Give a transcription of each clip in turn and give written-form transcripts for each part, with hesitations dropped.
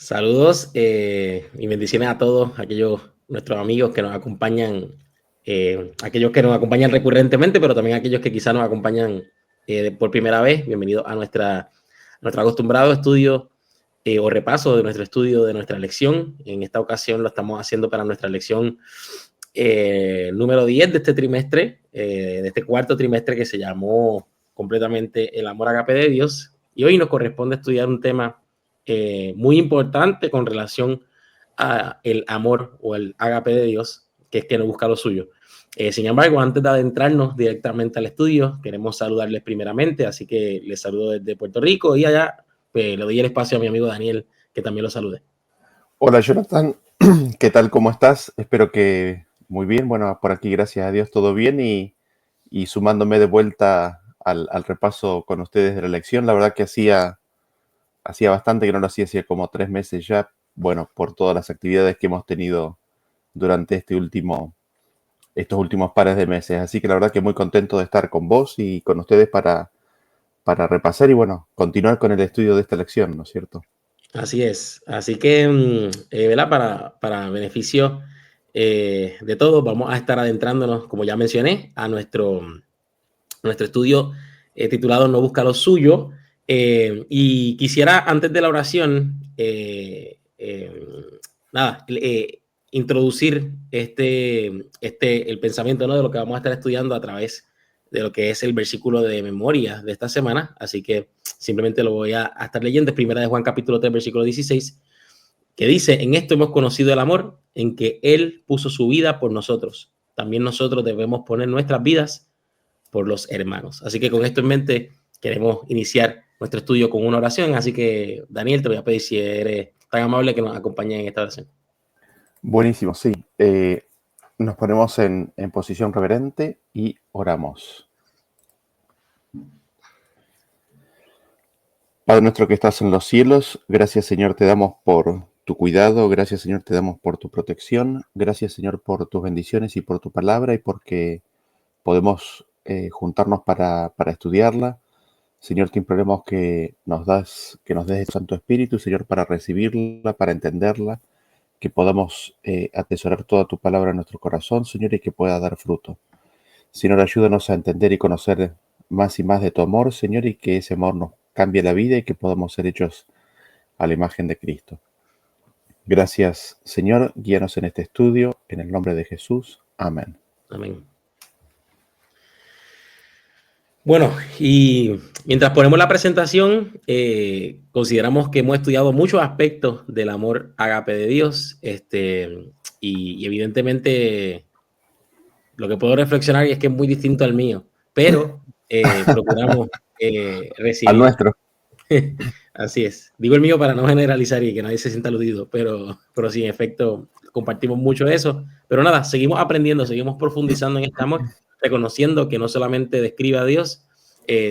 Saludos y bendiciones a todos aquellos nuestros amigos que nos acompañan, aquellos que nos acompañan recurrentemente, pero también aquellos que quizás nos acompañan por primera vez. Bienvenidos a nuestro acostumbrado estudio o repaso de nuestro estudio de nuestra lección. En esta ocasión lo estamos haciendo para nuestra lección número 10 de este trimestre, de este cuarto trimestre que se llamó completamente El amor agape de Dios. Y hoy nos corresponde estudiar un tema muy importante con relación a el amor o el agape de Dios, que es que no busca lo suyo. Sin embargo, antes de adentrarnos directamente al estudio, queremos saludarles primeramente, así que les saludo desde Puerto Rico y allá le doy el espacio a mi amigo Daniel, que también lo salude. Hola Jonathan, ¿qué tal? ¿Cómo estás? Espero que muy bien. Bueno, por aquí gracias a Dios todo bien y sumándome de vuelta al repaso con ustedes de la lección. La verdad que hacía bastante que no lo hacía como 3 meses ya. Bueno, por todas las actividades que hemos tenido durante estos últimos pares de meses. Así que la verdad que muy contento de estar con vos y con ustedes para repasar y bueno, continuar con el estudio de esta lección, ¿no es cierto? Así es. Así que, ¿verdad? Para beneficio de todos, vamos a estar adentrándonos, como ya mencioné, a nuestro estudio titulado No busca lo suyo. Y quisiera, antes de la oración, nada, introducir el pensamiento, ¿no? De lo que vamos a estar estudiando a través de lo que es el versículo de memoria de esta semana. Así que simplemente lo voy a estar leyendo. Es Primera de Juan capítulo 3, versículo 16, que dice: en esto hemos conocido el amor, en que Él puso su vida por nosotros. También nosotros debemos poner nuestras vidas por los hermanos. Así que con esto en mente queremos iniciar nuestro estudio con una oración. Así que, Daniel, te voy a pedir si eres tan amable que nos acompañe en esta oración. Buenísimo, sí. Nos ponemos en posición reverente y oramos. Padre nuestro que estás en los cielos, gracias Señor te damos por tu cuidado, gracias Señor te damos por tu protección, gracias Señor por tus bendiciones y por tu palabra y porque podemos juntarnos para estudiarla. Señor, te imploremos que nos des el Santo Espíritu, Señor, para recibirla, para entenderla, que podamos atesorar toda tu palabra en nuestro corazón, Señor, y que pueda dar fruto. Señor, ayúdanos a entender y conocer más y más de tu amor, Señor, y que ese amor nos cambie la vida y que podamos ser hechos a la imagen de Cristo. Gracias, Señor. Guíanos en este estudio, en el nombre de Jesús. Amén. Amén. Bueno, y mientras ponemos la presentación, consideramos que hemos estudiado muchos aspectos del amor agape de Dios, y evidentemente lo que puedo reflexionar es que es muy distinto al mío, pero procuramos Al recibir. nuestro. Así es. Digo el mío para no generalizar y que nadie se sienta aludido, pero sí, en efecto, compartimos mucho eso. Pero nada, seguimos aprendiendo, seguimos profundizando en este amor, reconociendo que no solamente describe a Dios,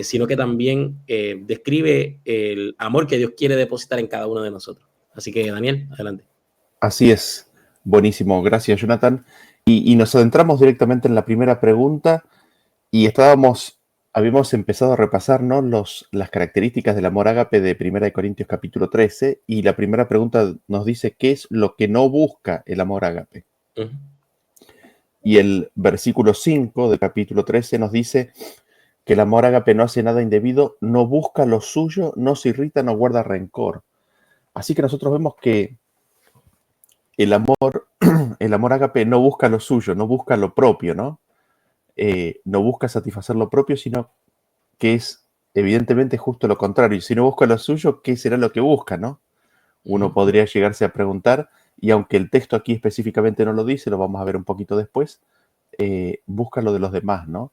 sino que también describe el amor que Dios quiere depositar en cada uno de nosotros. Así que, Daniel, adelante. Así es. Buenísimo. Gracias, Jonathan. Y nos adentramos directamente en la primera pregunta y habíamos empezado a repasar, ¿no? Las características del amor ágape de 1 Corintios capítulo 13 y la primera pregunta nos dice qué es lo que no busca el amor ágape. Uh-huh. Y el versículo 5 del capítulo 13 nos dice que el amor ágape no hace nada indebido, no busca lo suyo, no se irrita, no guarda rencor. Así que nosotros vemos que el amor ágape no busca lo suyo, no busca lo propio, ¿no? No busca satisfacer lo propio, sino que es evidentemente justo lo contrario. Y si no busca lo suyo, ¿qué será lo que busca, no? Uno podría llegarse a preguntar, y aunque el texto aquí específicamente no lo dice, lo vamos a ver un poquito después, busca lo de los demás, ¿no?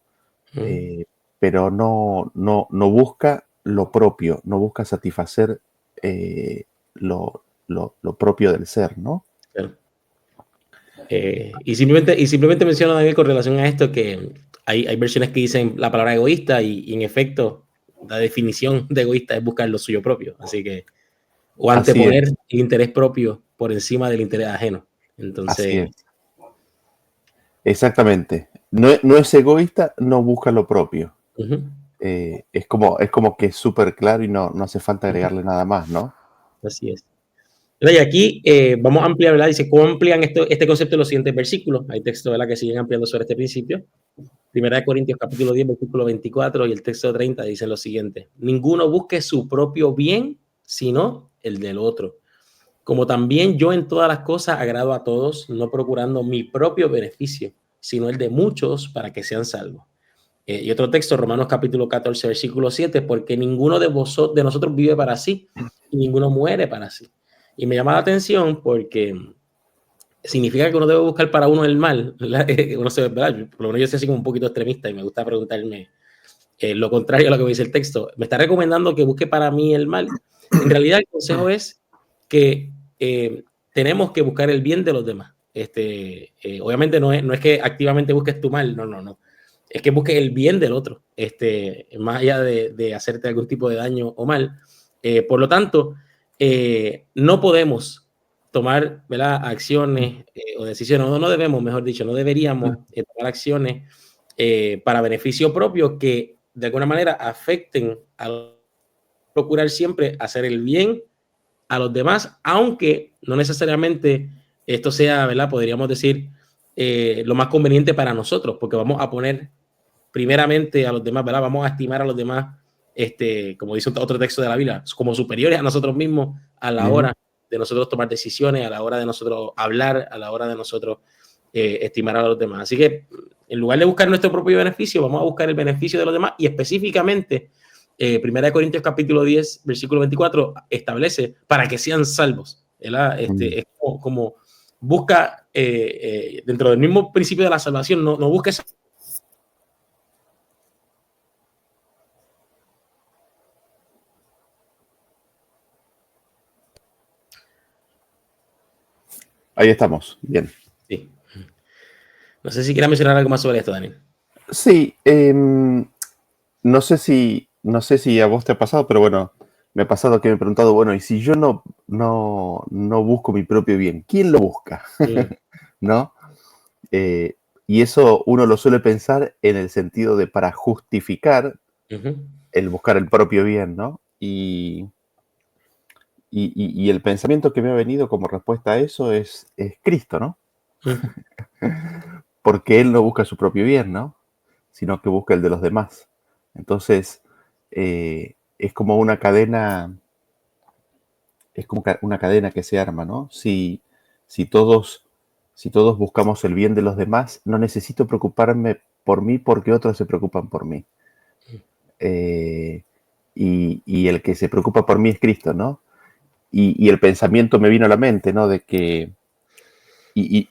Pero no busca lo propio, no busca satisfacer lo propio del ser, ¿no? Claro. Y simplemente menciono, Daniel, con relación a esto, que hay versiones que dicen la palabra egoísta y en efecto la definición de egoísta es buscar lo suyo propio. Así que, o Así anteponer es, el interés propio por encima del interés ajeno. así Entonces, es. Exactamente. No es egoísta, no busca lo propio. uh-huh, Es como que es súper claro y no hace falta uh-huh, agregarle nada más, ¿no? así es. Y aquí vamos a ampliar, ¿verdad? Dice, ¿cómo amplían este concepto en los siguientes versículos? Hay textos, ¿verdad?, que siguen ampliando sobre este principio. Primera de Corintios capítulo 10, versículo 24 y el texto 30 dicen lo siguiente: ninguno busque su propio bien, sino el del otro. Como también yo en todas las cosas agrado a todos, no procurando mi propio beneficio, sino el de muchos para que sean salvos. Y otro texto, Romanos capítulo 14, versículo 7, porque ninguno de nosotros vive para sí y ninguno muere para sí. Y me llama la atención porque significa que uno debe buscar para uno el mal. Uno se, ¿verdad? Por lo menos yo soy así como un poquito extremista y me gusta preguntarme lo contrario a lo que me dice el texto. Me está recomendando que busque para mí el mal. En realidad el consejo es que tenemos que buscar el bien de los demás. Obviamente no es que activamente busques tu mal, no. Es que busques el bien del otro, más allá de hacerte algún tipo de daño o mal. Por lo tanto, no podemos tomar, ¿verdad?, acciones o decisiones, no debemos, mejor dicho, no deberíamos tomar acciones para beneficio propio que de alguna manera afecten a procurar siempre hacer el bien a los demás, aunque no necesariamente esto sea, ¿verdad?, podríamos decir lo más conveniente para nosotros, porque vamos a poner primeramente a los demás, ¿verdad? Vamos a estimar a los demás, como dice otro texto de la Biblia, como superiores a nosotros mismos a la hora de nosotros tomar decisiones, a la hora de nosotros hablar, a la hora de nosotros estimar a los demás. Así que en lugar de buscar nuestro propio beneficio, vamos a buscar el beneficio de los demás y específicamente, Primera de Corintios capítulo 10, versículo 24, establece para que sean salvos. Es como busca, dentro del mismo principio de la salvación, no busques. Ahí estamos, bien. Sí. No sé si quieras mencionar algo más sobre esto, Daniel. Sí, no sé si a vos te ha pasado, pero bueno, me ha pasado que me he preguntado, bueno, y si yo no busco mi propio bien, ¿quién lo busca? ¿No? Y eso uno lo suele pensar en el sentido de para justificar el buscar el propio bien, ¿no? Y el pensamiento que me ha venido como respuesta a eso es Cristo, ¿no? Porque Él no busca su propio bien, ¿no? Sino que busca el de los demás. Entonces, es como una cadena, que se arma, ¿no? Si todos buscamos el bien de los demás, no necesito preocuparme por mí porque otros se preocupan por mí. Y el que se preocupa por mí es Cristo, ¿no? Y el pensamiento me vino a la mente, ¿no? De que, y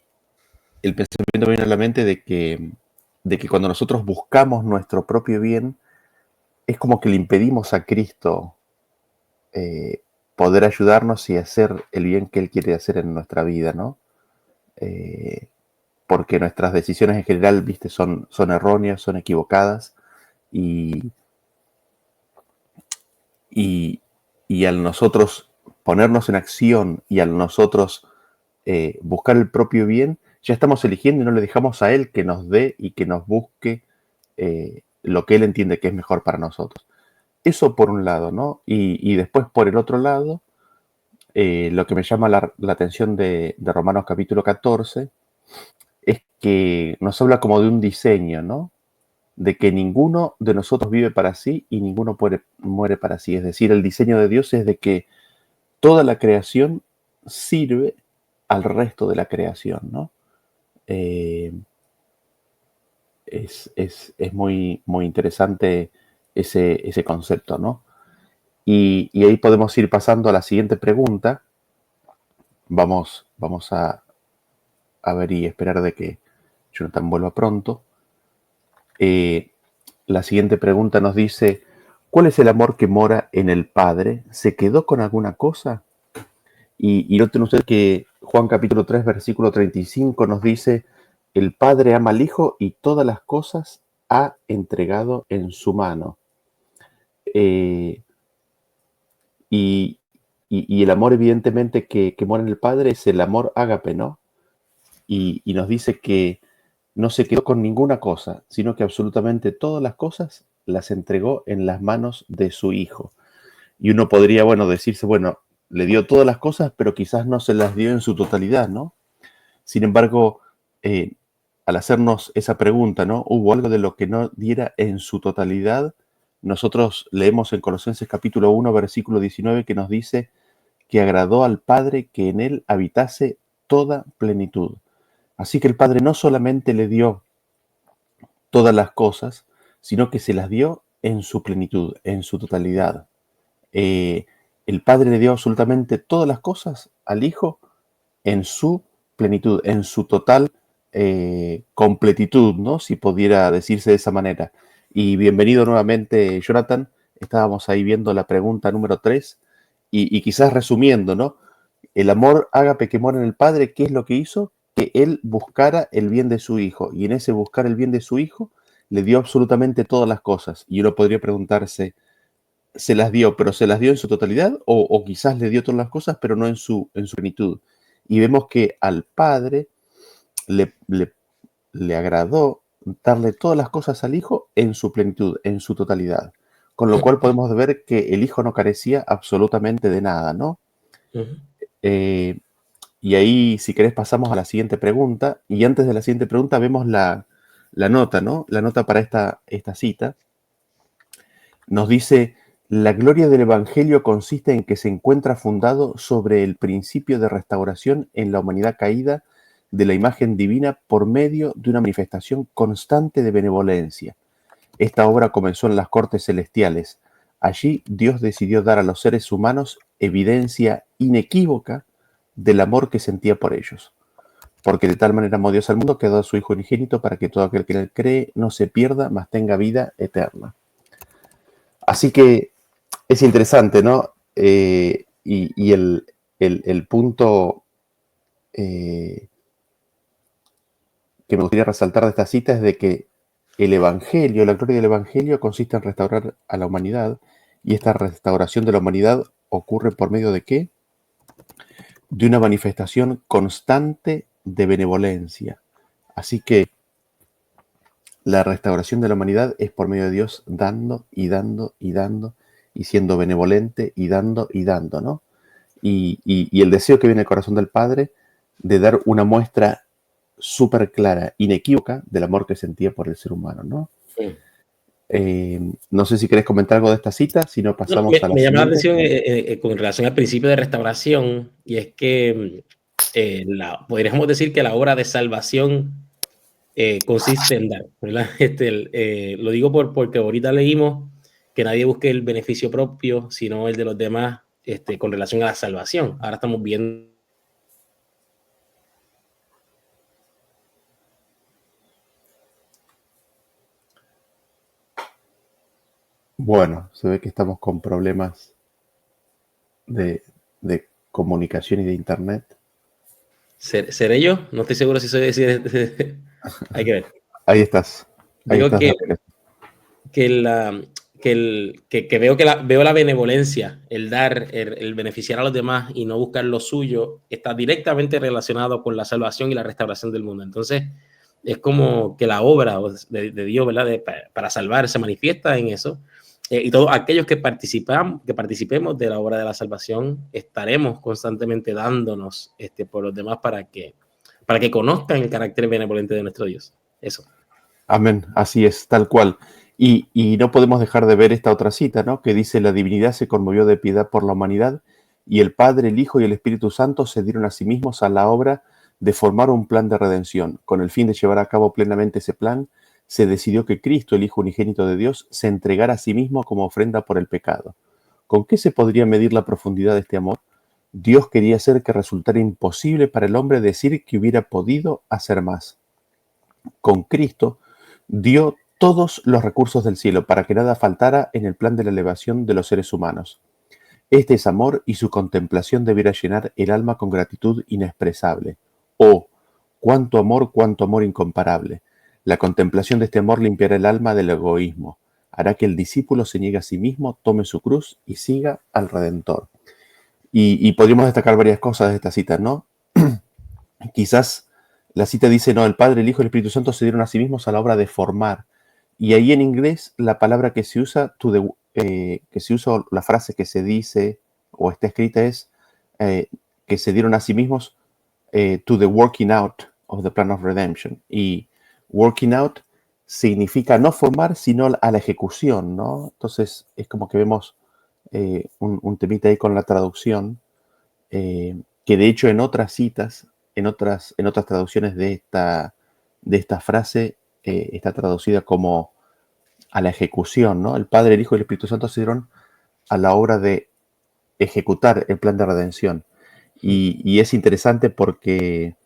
el pensamiento me vino a la mente de que cuando nosotros buscamos nuestro propio bien, es como que le impedimos a Cristo poder ayudarnos y hacer el bien que Él quiere hacer en nuestra vida, ¿no? Porque nuestras decisiones en general, viste, son erróneas, son equivocadas, y al nosotros ponernos en acción y al nosotros buscar el propio bien, ya estamos eligiendo y no le dejamos a Él que nos dé y que nos busque lo que Él entiende que es mejor para nosotros. Eso por un lado, ¿no? Y después por el otro lado, lo que me llama la atención de Romanos capítulo 14 es que nos habla como de un diseño, ¿no? De que ninguno de nosotros vive para sí y ninguno muere para sí. Es decir, el diseño de Dios es de que toda la creación sirve al resto de la creación, ¿no? Es muy, muy interesante ese concepto, ¿no? Y ahí podemos ir pasando a la siguiente pregunta. Vamos a ver y esperar de que Jonathan vuelva pronto. La siguiente pregunta nos dice, ¿cuál es el amor que mora en el Padre? ¿Se quedó con alguna cosa? Y noten ustedes que Juan capítulo 3, versículo 35 nos dice, el Padre ama al Hijo y todas las cosas ha entregado en su mano. Y el amor evidentemente que mora en el Padre es el amor ágape, ¿no? Y nos dice que no se quedó con ninguna cosa, sino que absolutamente todas las cosas las entregó en las manos de su Hijo. Y uno podría, bueno, decirse, bueno, le dio todas las cosas, pero quizás no se las dio en su totalidad, ¿no? Sin embargo, al hacernos esa pregunta, ¿no? ¿Hubo algo de lo que no diera en su totalidad? Nosotros leemos en Colosenses capítulo 1, versículo 19, que nos dice que agradó al Padre que en él habitase toda plenitud. Así que el Padre no solamente le dio todas las cosas, sino que se las dio en su plenitud, en su totalidad. El Padre le dio absolutamente todas las cosas al Hijo en su plenitud, en su total completitud, ¿no? Si pudiera decirse de esa manera. Y bienvenido nuevamente, Jonathan. Estábamos ahí viendo la pregunta número 3 y quizás resumiendo, ¿no? El amor ágape que mora en el Padre, ¿qué es lo que hizo? Que Él buscara el bien de su Hijo. Y en ese buscar el bien de su Hijo, le dio absolutamente todas las cosas. Y uno podría preguntarse, ¿se las dio, pero se las dio en su totalidad? O quizás le dio todas las cosas, pero no en su plenitud. Y vemos que al Padre le agradó darle todas las cosas al Hijo en su plenitud, en su totalidad. Con lo cual podemos ver que el Hijo no carecía absolutamente de nada, ¿no? Ujú. Y ahí, si querés, pasamos a la siguiente pregunta. Y antes de la siguiente pregunta vemos la nota, ¿no? La nota para esta cita. Nos dice, la gloria del Evangelio consiste en que se encuentra fundado sobre el principio de restauración en la humanidad caída de la imagen divina por medio de una manifestación constante de benevolencia. Esta obra comenzó en las cortes celestiales. Allí Dios decidió dar a los seres humanos evidencia inequívoca del amor que sentía por ellos. Porque de tal manera amó Dios al mundo que ha dado a su Hijo unigénito para que todo aquel que en él cree no se pierda, mas tenga vida eterna. Así que es interesante, ¿no? Y el punto que me gustaría resaltar de esta cita es de que el Evangelio, la gloria del Evangelio consiste en restaurar a la humanidad, y esta restauración de la humanidad ocurre por medio de ¿qué? De una manifestación constante de benevolencia. Así que la restauración de la humanidad es por medio de Dios dando y dando y dando y siendo benevolente y dando, ¿no? Y el deseo que viene del corazón del Padre de dar una muestra súper clara, inequívoca, del amor que sentía por el ser humano, ¿no? Sí. No sé si querés comentar algo de esta cita, si no No, pasamos a la me llama la siguiente. atención con relación al principio de restauración, y es que podríamos decir que la obra de salvación consiste en dar, ¿verdad? Lo digo porque ahorita leímos que nadie busque el beneficio propio, sino el de los demás, con relación a la salvación. Ahora estamos viendo. Bueno, se ve que estamos con problemas de comunicación y de internet. ¿Seré yo? No estoy seguro si soy decir. Hay que ver. Ahí estás. Ahí Digo estás de que, regreso. que veo veo la benevolencia, el dar, el beneficiar a los demás y no buscar lo suyo, está directamente relacionado con la salvación y la restauración del mundo. Entonces, es como que la obra de Dios, ¿verdad? Para salvar se manifiesta en eso. Y todos aquellos que participemos de la obra de la salvación, estaremos constantemente dándonos por los demás para que conozcan el carácter benevolente de nuestro Dios. Eso. Amén, así es, tal cual. Y no podemos dejar de ver esta otra cita, ¿no? Que dice, la divinidad se conmovió de piedad por la humanidad, y el Padre, el Hijo y el Espíritu Santo se dieron a sí mismos a la obra de formar un plan de redención. Con el fin de llevar a cabo plenamente ese plan, se decidió que Cristo, el Hijo unigénito de Dios, se entregara a sí mismo como ofrenda por el pecado. ¿Con qué se podría medir la profundidad de este amor? Dios quería hacer que resultara imposible para el hombre decir que hubiera podido hacer más. Con Cristo dio todos los recursos del cielo para que nada faltara en el plan de la elevación de los seres humanos. Este es amor, y su contemplación debiera llenar el alma con gratitud inexpresable. ¡Oh, cuánto amor incomparable! La contemplación de este amor limpiará el alma del egoísmo, hará que el discípulo se niegue a sí mismo, tome su cruz y siga al Redentor. Y podríamos destacar varias cosas de esta cita, ¿no? Quizás la cita dice, no, el Padre, el Hijo y el Espíritu Santo se dieron a sí mismos a la obra de formar. Y ahí en inglés la palabra que se usa, la frase que se dice o está escrita es que se dieron a sí mismos to the working out of the plan of redemption. Y working out significa no formar, sino a la ejecución, ¿no? Entonces es como que vemos un temita ahí con la traducción, que de hecho en otras citas, en otras traducciones de esta frase, está traducida como a la ejecución, ¿no? El Padre, el Hijo y el Espíritu Santo se dieron a la obra de ejecutar el plan de redención. Y es interesante porque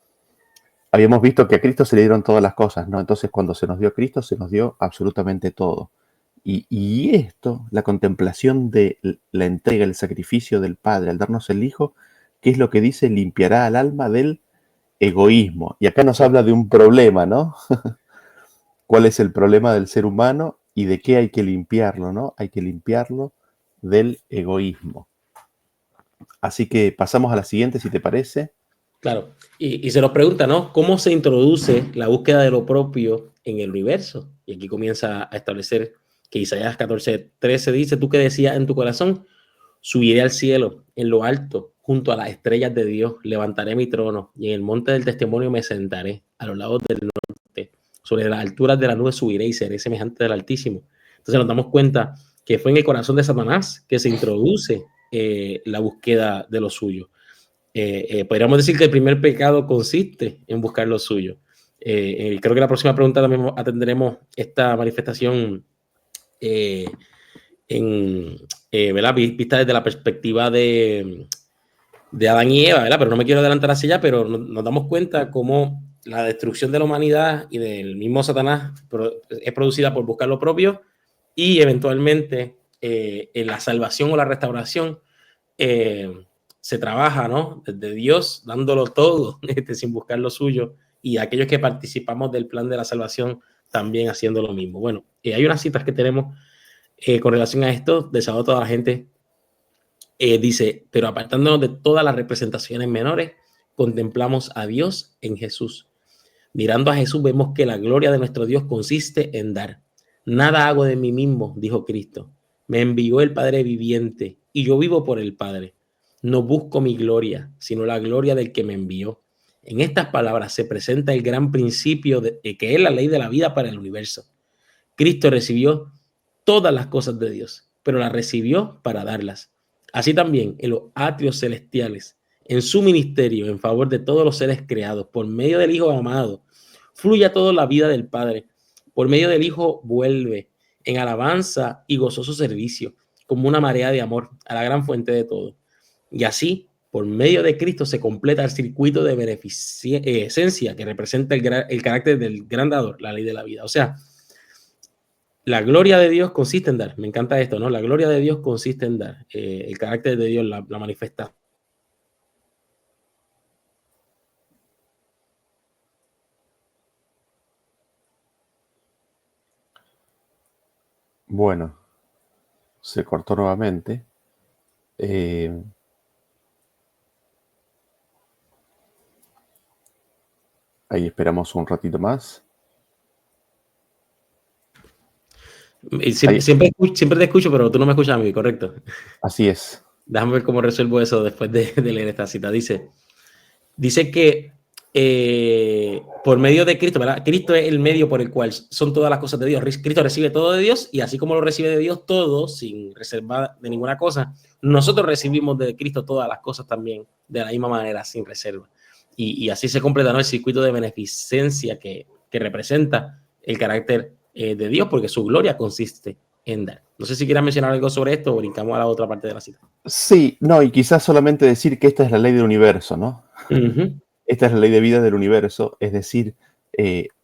habíamos visto que a Cristo se le dieron todas las cosas, ¿no? Entonces, cuando se nos dio Cristo, se nos dio absolutamente todo. Y esto, la contemplación de la entrega, el sacrificio del Padre al darnos el Hijo, ¿qué es lo que dice? Limpiará al alma del egoísmo. Y acá nos habla de un problema, ¿no? ¿Cuál es el problema del ser humano y de qué hay que limpiarlo, ¿no? Hay que limpiarlo del egoísmo. Así que pasamos a la siguiente, si te parece. Claro, y se nos pregunta, ¿no? ¿Cómo se introduce la búsqueda de lo propio en el universo? Y aquí comienza a establecer que Isaías 14:13 dice, tú que decías en tu corazón, subiré al cielo, en lo alto, junto a las estrellas de Dios, levantaré mi trono y en el monte del testimonio me sentaré, a los lados del norte, sobre las alturas de la nube subiré y seré semejante del Altísimo. Entonces nos damos cuenta que fue en el corazón de Satanás que se introduce la búsqueda de lo suyo. Podríamos decir que el primer pecado consiste en buscar lo suyo. Creo que la próxima pregunta también atenderemos esta manifestación ¿verdad? Vista desde la perspectiva de Adán y Eva, ¿verdad? Pero no me quiero adelantar hacia allá, pero nos damos cuenta cómo la destrucción de la humanidad y del mismo Satanás es producida por buscar lo propio y eventualmente en la salvación o la restauración se trabaja, ¿no? Desde Dios dándolo todo sin buscar lo suyo y aquellos que participamos del plan de la salvación también haciendo lo mismo. Bueno, hay unas citas que tenemos con relación a esto, de sábado toda la gente dice, pero apartándonos de todas las representaciones menores, contemplamos a Dios en Jesús. Mirando a Jesús vemos que la gloria de nuestro Dios consiste en dar. Nada hago de mí mismo, dijo Cristo. Me envió el Padre viviente y yo vivo por el Padre. No busco mi gloria, sino la gloria del que me envió. En estas palabras se presenta el gran principio de que es la ley de la vida para el universo. Cristo recibió todas las cosas de Dios, pero las recibió para darlas. Así también en los atrios celestiales, en su ministerio en favor de todos los seres creados, por medio del Hijo amado, fluye a toda la vida del Padre. Por medio del Hijo vuelve en alabanza y gozoso servicio, como una marea de amor a la gran fuente de todo. Y así, por medio de Cristo se completa el circuito de beneficencia que representa el carácter del gran dador, la ley de la vida. O sea, la gloria de Dios consiste en dar. Me encanta esto, ¿no? La gloria de Dios consiste en dar. El carácter de Dios la manifiesta. Bueno, se cortó nuevamente. Ahí esperamos un ratito más. Siempre te escucho, pero tú no me escuchas a mí, ¿correcto? Así es. Déjame ver cómo resuelvo eso después de leer esta cita. Dice que por medio de Cristo, ¿verdad? Cristo es el medio por el cual son todas las cosas de Dios. Cristo recibe todo de Dios y así como lo recibe de Dios todo, sin reservar de ninguna cosa, nosotros recibimos de Cristo todas las cosas también de la misma manera, sin reserva. Y así se completa, ¿no? El circuito de beneficencia que representa el carácter de Dios, porque su gloria consiste en dar. No sé si quieras mencionar algo sobre esto o brincamos a la otra parte de la cita. Sí, no, y quizás solamente decir que esta es la ley del universo, ¿no? Esta es la ley de vida del universo, es decir,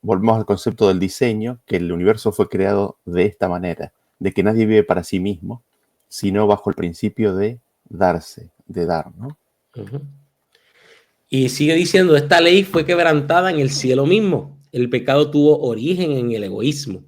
volvemos al concepto del diseño, que el universo fue creado de esta manera, de que nadie vive para sí mismo, sino bajo el principio de darse, de dar, ¿no? Y sigue diciendo, esta ley fue quebrantada en el cielo mismo. El pecado tuvo origen en el egoísmo.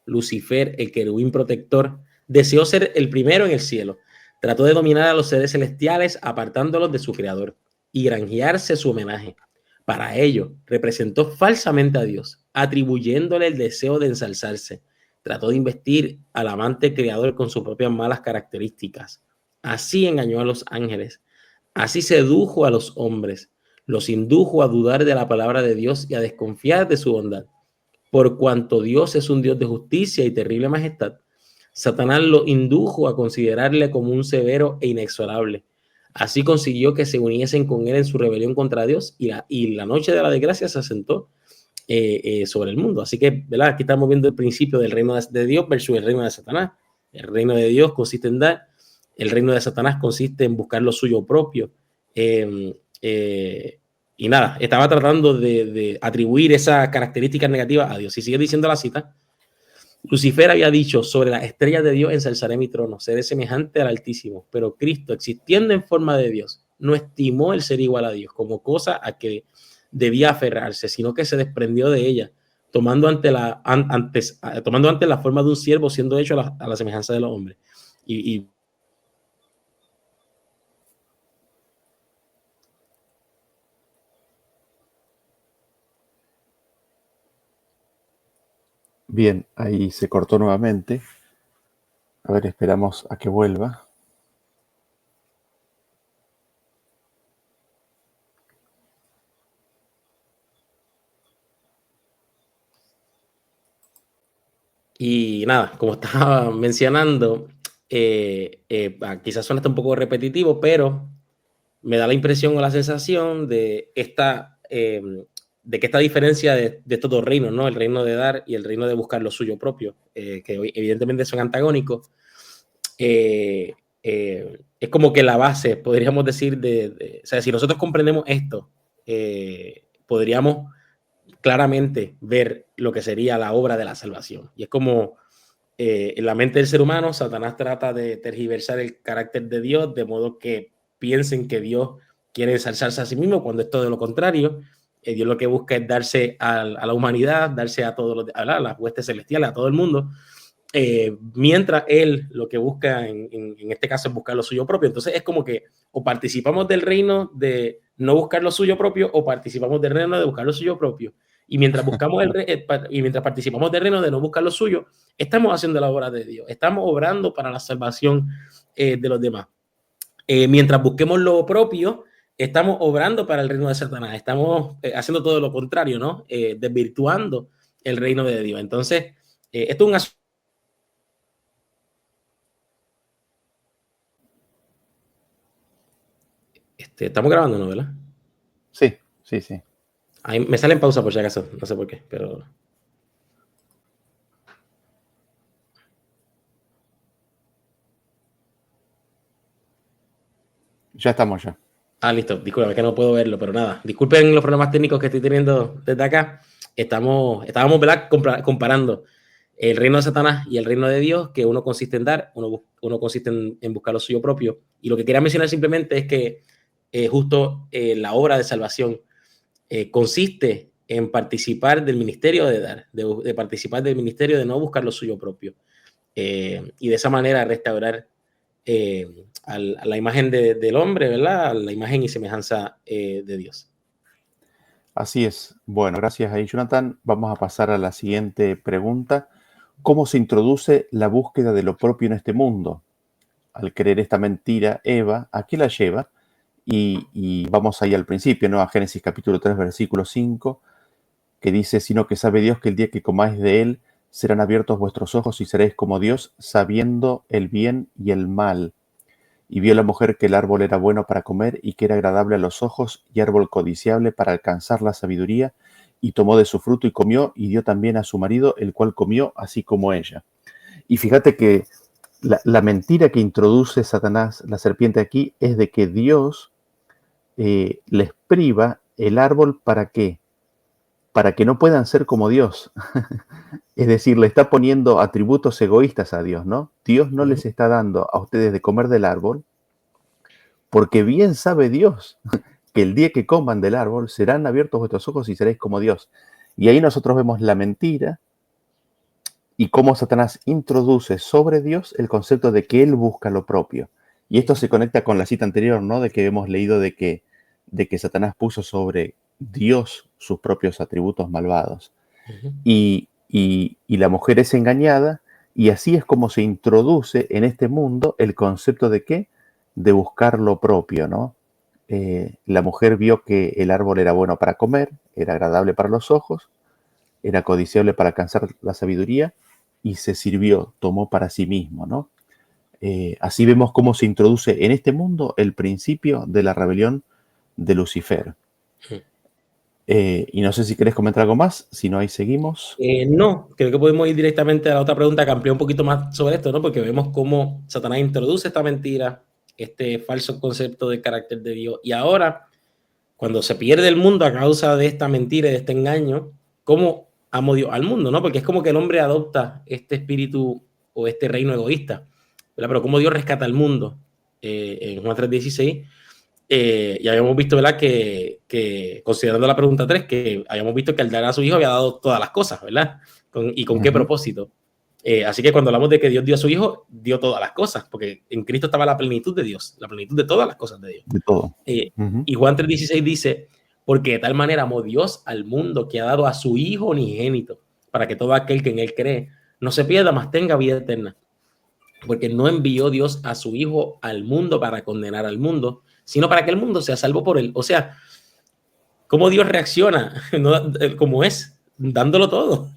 Lucifer, el querubín protector, deseó ser el primero en el cielo. Trató de dominar a los seres celestiales apartándolos de su creador y granjearse su homenaje. Para ello, representó falsamente a Dios, atribuyéndole el deseo de ensalzarse. Trató de investir al amante creador con sus propias malas características. Así engañó a los ángeles, Así sedujo a los hombres, los indujo a dudar de la palabra de Dios y a desconfiar de su bondad. Por cuanto Dios es un Dios de justicia y terrible majestad, Satanás lo indujo a considerarle como un severo e inexorable. Así consiguió que se uniesen con él en su rebelión contra Dios y la noche de la desgracia se asentó sobre el mundo. Así que, ¿verdad? Aquí estamos viendo el principio del reino de Dios versus el reino de Satanás. El reino de Dios consiste en dar, el reino de Satanás consiste en buscar lo suyo propio. Y nada, estaba tratando de atribuir esa característica negativa a Dios. Y sigue diciendo la cita. Lucifer había dicho, sobre las estrellas de Dios ensalzaré mi trono, seré semejante al Altísimo. Pero Cristo, existiendo en forma de Dios, no estimó el ser igual a Dios como cosa a que debía aferrarse, sino que se desprendió de ella, tomando ante la forma de un siervo, siendo hecho a la semejanza de los hombres. Y Bien, ahí se cortó nuevamente. A ver, esperamos a que vuelva. Y nada, como estaba mencionando, quizás suena un poco repetitivo, pero me da la impresión o la sensación de que esta diferencia de estos dos reinos, ¿no? El reino de dar y el reino de buscar lo suyo propio, que evidentemente son antagónicos, es como que la base, podríamos decir, o sea, si nosotros comprendemos esto, podríamos claramente ver lo que sería la obra de la salvación. Y es como en la mente del ser humano, Satanás trata de tergiversar el carácter de Dios, de modo que piensen que Dios quiere ensalzarse a sí mismo, cuando es todo lo contrario. Dios lo que busca es darse a la humanidad, darse a todos a las huestes celestiales, a todo el mundo, mientras él lo que busca en este caso es buscar lo suyo propio. Entonces es como que o participamos del reino de no buscar lo suyo propio o participamos del reino de buscar lo suyo propio. Y mientras buscamos y mientras participamos del reino de no buscar lo suyo, estamos haciendo la obra de Dios, estamos obrando para la salvación de los demás. Mientras busquemos lo propio, estamos obrando para el reino de Satanás, estamos haciendo todo lo contrario, ¿no? Desvirtuando el reino de Dios. Entonces, esto es un asunto. Estamos grabando, ¿no? ¿Verdad? Sí, sí, sí. Ahí me sale en pausa por si acaso, no sé por qué, pero... Ya estamos ya. Listo, disculpa, que no puedo verlo, pero nada. Disculpen los problemas técnicos que estoy teniendo desde acá. Estábamos, ¿verdad? Comparando el reino de Satanás y el reino de Dios, que uno consiste en dar, uno consiste en buscar lo suyo propio. Y lo que quería mencionar simplemente es que justo la obra de salvación consiste en participar del ministerio de dar, de participar del ministerio de no buscar lo suyo propio. Y de esa manera restaurar a la imagen del hombre, ¿verdad? A la imagen y semejanza de Dios. Así es. Bueno, gracias ahí, Jonathan. Vamos a pasar a la siguiente pregunta. ¿Cómo se introduce la búsqueda de lo propio en este mundo? Al creer esta mentira, Eva, ¿a qué la lleva? Y vamos ahí al principio, ¿no? A Génesis capítulo 3, versículo 5, que dice, sino que sabe Dios que el día que comáis de él, serán abiertos vuestros ojos y seréis como Dios, sabiendo el bien y el mal. Y vio la mujer que el árbol era bueno para comer y que era agradable a los ojos y árbol codiciable para alcanzar la sabiduría, y tomó de su fruto y comió, y dio también a su marido, el cual comió así como ella. Y fíjate que la mentira que introduce Satanás, la serpiente aquí, es de que Dios les priva el árbol ¿para qué? Para que no puedan ser como Dios. Es decir, le está poniendo atributos egoístas a Dios, ¿no? Dios no les está dando a ustedes de comer del árbol, porque bien sabe Dios que el día que coman del árbol serán abiertos vuestros ojos y seréis como Dios. Y ahí nosotros vemos la mentira y cómo Satanás introduce sobre Dios el concepto de que Él busca lo propio. Y esto se conecta con la cita anterior, ¿no? De que hemos leído de que Satanás puso sobre Dios sus propios atributos malvados. Y la mujer es engañada, y así es como se introduce en este mundo el concepto de ¿qué? De buscar lo propio, ¿no? la mujer vio que el árbol era bueno para comer, era agradable para los ojos, era codiciable para alcanzar la sabiduría y se sirvió, tomó para sí mismo, ¿no? Así vemos cómo se introduce en este mundo el principio de la rebelión de Lucifer. Y no sé si querés comentar algo más, si no, ahí seguimos. No, creo que podemos ir directamente a la otra pregunta que amplía un poquito más sobre esto, ¿no? Porque vemos cómo Satanás introduce esta mentira, este falso concepto del carácter de Dios. Y ahora, cuando se pierde el mundo a causa de esta mentira y de este engaño, ¿cómo amo Dios al mundo, no? Porque es como que el hombre adopta este espíritu o este reino egoísta, ¿verdad? Pero cómo Dios rescata al mundo. En Juan 3:16, y habíamos visto, ¿verdad? Que considerando la pregunta 3, que habíamos visto que al dar a su hijo había dado todas las cosas, ¿verdad? ¿Y con qué propósito? Así que cuando hablamos de que Dios dio a su hijo, dio todas las cosas, porque en Cristo estaba la plenitud de Dios, la plenitud de todas las cosas de Dios. De todo. Y Juan 3:16 dice, porque de tal manera amó Dios al mundo que ha dado a su hijo unigénito, para que todo aquel que en él cree no se pierda, mas tenga vida eterna. Porque no envió Dios a su hijo al mundo para condenar al mundo, sino para que el mundo sea salvo por él. O sea, ¿cómo Dios reacciona? Como es, dándolo todo,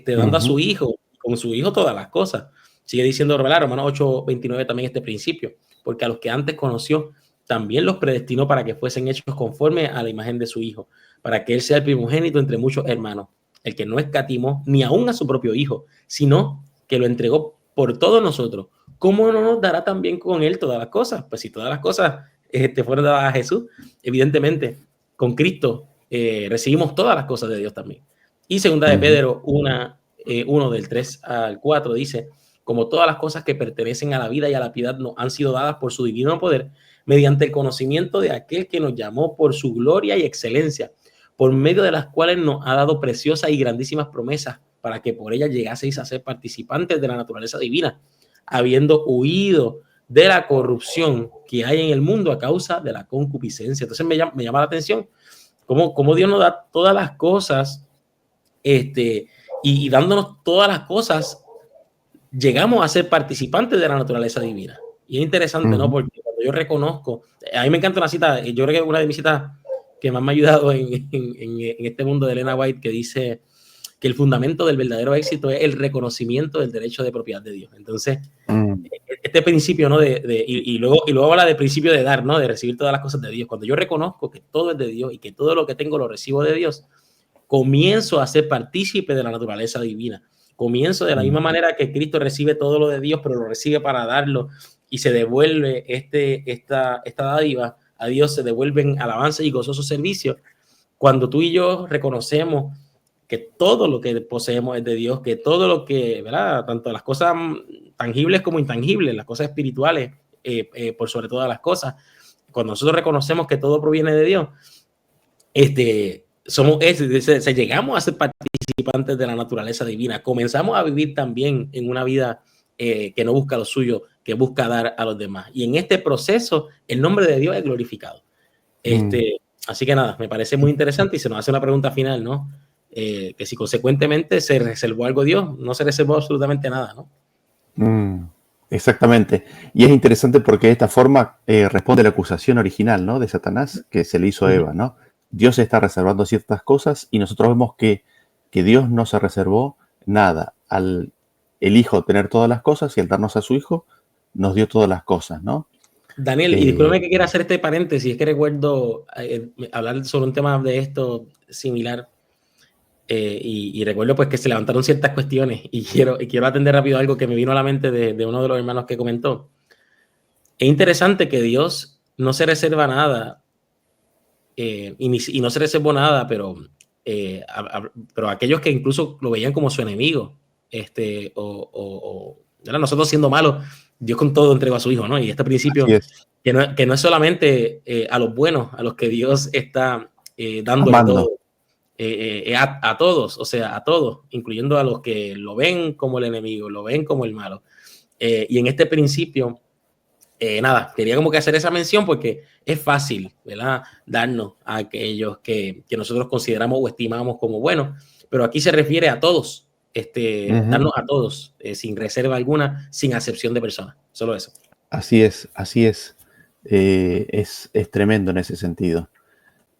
dando a su hijo, con su hijo todas las cosas. Sigue diciendo Romanos 8:29 también este principio, porque a los que antes conoció, también los predestinó para que fuesen hechos conforme a la imagen de su hijo, para que él sea el primogénito entre muchos hermanos, el que no escatimó ni aún a su propio hijo, sino que lo entregó por todos nosotros. ¿Cómo no nos dará también con él todas las cosas? Pues si todas las cosas fueron dadas a Jesús, evidentemente con Cristo recibimos todas las cosas de Dios también. Y segunda de Pedro 1 del 3 al 4 dice, como todas las cosas que pertenecen a la vida y a la piedad nos han sido dadas por su divino poder, mediante el conocimiento de aquel que nos llamó por su gloria y excelencia, por medio de las cuales nos ha dado preciosas y grandísimas promesas para que por ellas llegaseis a ser participantes de la naturaleza divina, habiendo huido de la corrupción que hay en el mundo a causa de la concupiscencia. Entonces me llama la atención cómo Dios nos da todas las cosas, y dándonos todas las cosas, llegamos a ser participantes de la naturaleza divina. Y es interesante, ¿no? Porque cuando yo reconozco, a mí me encanta una cita, yo creo que una de mis citas que más me ha ayudado en este mundo de Elena White, que dice que el fundamento del verdadero éxito es el reconocimiento del derecho de propiedad de Dios. Entonces, este principio, ¿no? Y luego habla del principio de dar, ¿no? De recibir todas las cosas de Dios. Cuando yo reconozco que todo es de Dios y que todo lo que tengo lo recibo de Dios, comienzo a ser partícipe de la naturaleza divina. Comienzo de la misma manera que Cristo recibe todo lo de Dios, pero lo recibe para darlo y se devuelve esta dádiva a Dios, se devuelven alabanza y gozoso servicio. Cuando tú y yo reconocemos que todo lo que poseemos es de Dios, que todo lo que, ¿verdad? Tanto las cosas tangibles como intangibles, las cosas espirituales, por sobre todas las cosas, cuando nosotros reconocemos que todo proviene de Dios, llegamos a ser participantes de la naturaleza divina, comenzamos a vivir también en una vida que no busca lo suyo, que busca dar a los demás. Y en este proceso, el nombre de Dios es glorificado. Así que nada, me parece muy interesante y se nos hace una pregunta final, ¿no? Que si consecuentemente se reservó algo Dios, no se reservó absolutamente nada, ¿no? Exactamente. Y es interesante porque de esta forma responde la acusación original, ¿no? De Satanás que se le hizo a Eva, ¿no? Dios está reservando ciertas cosas y nosotros vemos que Dios no se reservó nada. Al el Hijo tener todas las cosas y al darnos a su Hijo, nos dio todas las cosas, ¿no? Daniel, y discúlpame que quiera hacer este paréntesis, es que recuerdo hablar sobre un tema de esto similar, y recuerdo pues que se levantaron ciertas cuestiones y quiero atender rápido algo que me vino a la mente de uno de los hermanos que comentó. Es interesante que Dios no se reserva nada, y no se reservó nada, pero aquellos que incluso lo veían como su enemigo, nosotros siendo malos, Dios con todo entregó a su Hijo, ¿no? Y este principio que no es solamente a los buenos, a los que Dios está dándole amando todo, a todos, o sea, a todos, incluyendo a los que lo ven como el enemigo, lo ven como el malo. Y en este principio, nada, quería como que hacer esa mención porque es fácil, ¿verdad? Darnos a aquellos que nosotros consideramos o estimamos como buenos, pero aquí se refiere a todos, darnos a todos, sin reserva alguna, sin acepción de personas, solo eso. Así es, así es. Es tremendo en ese sentido.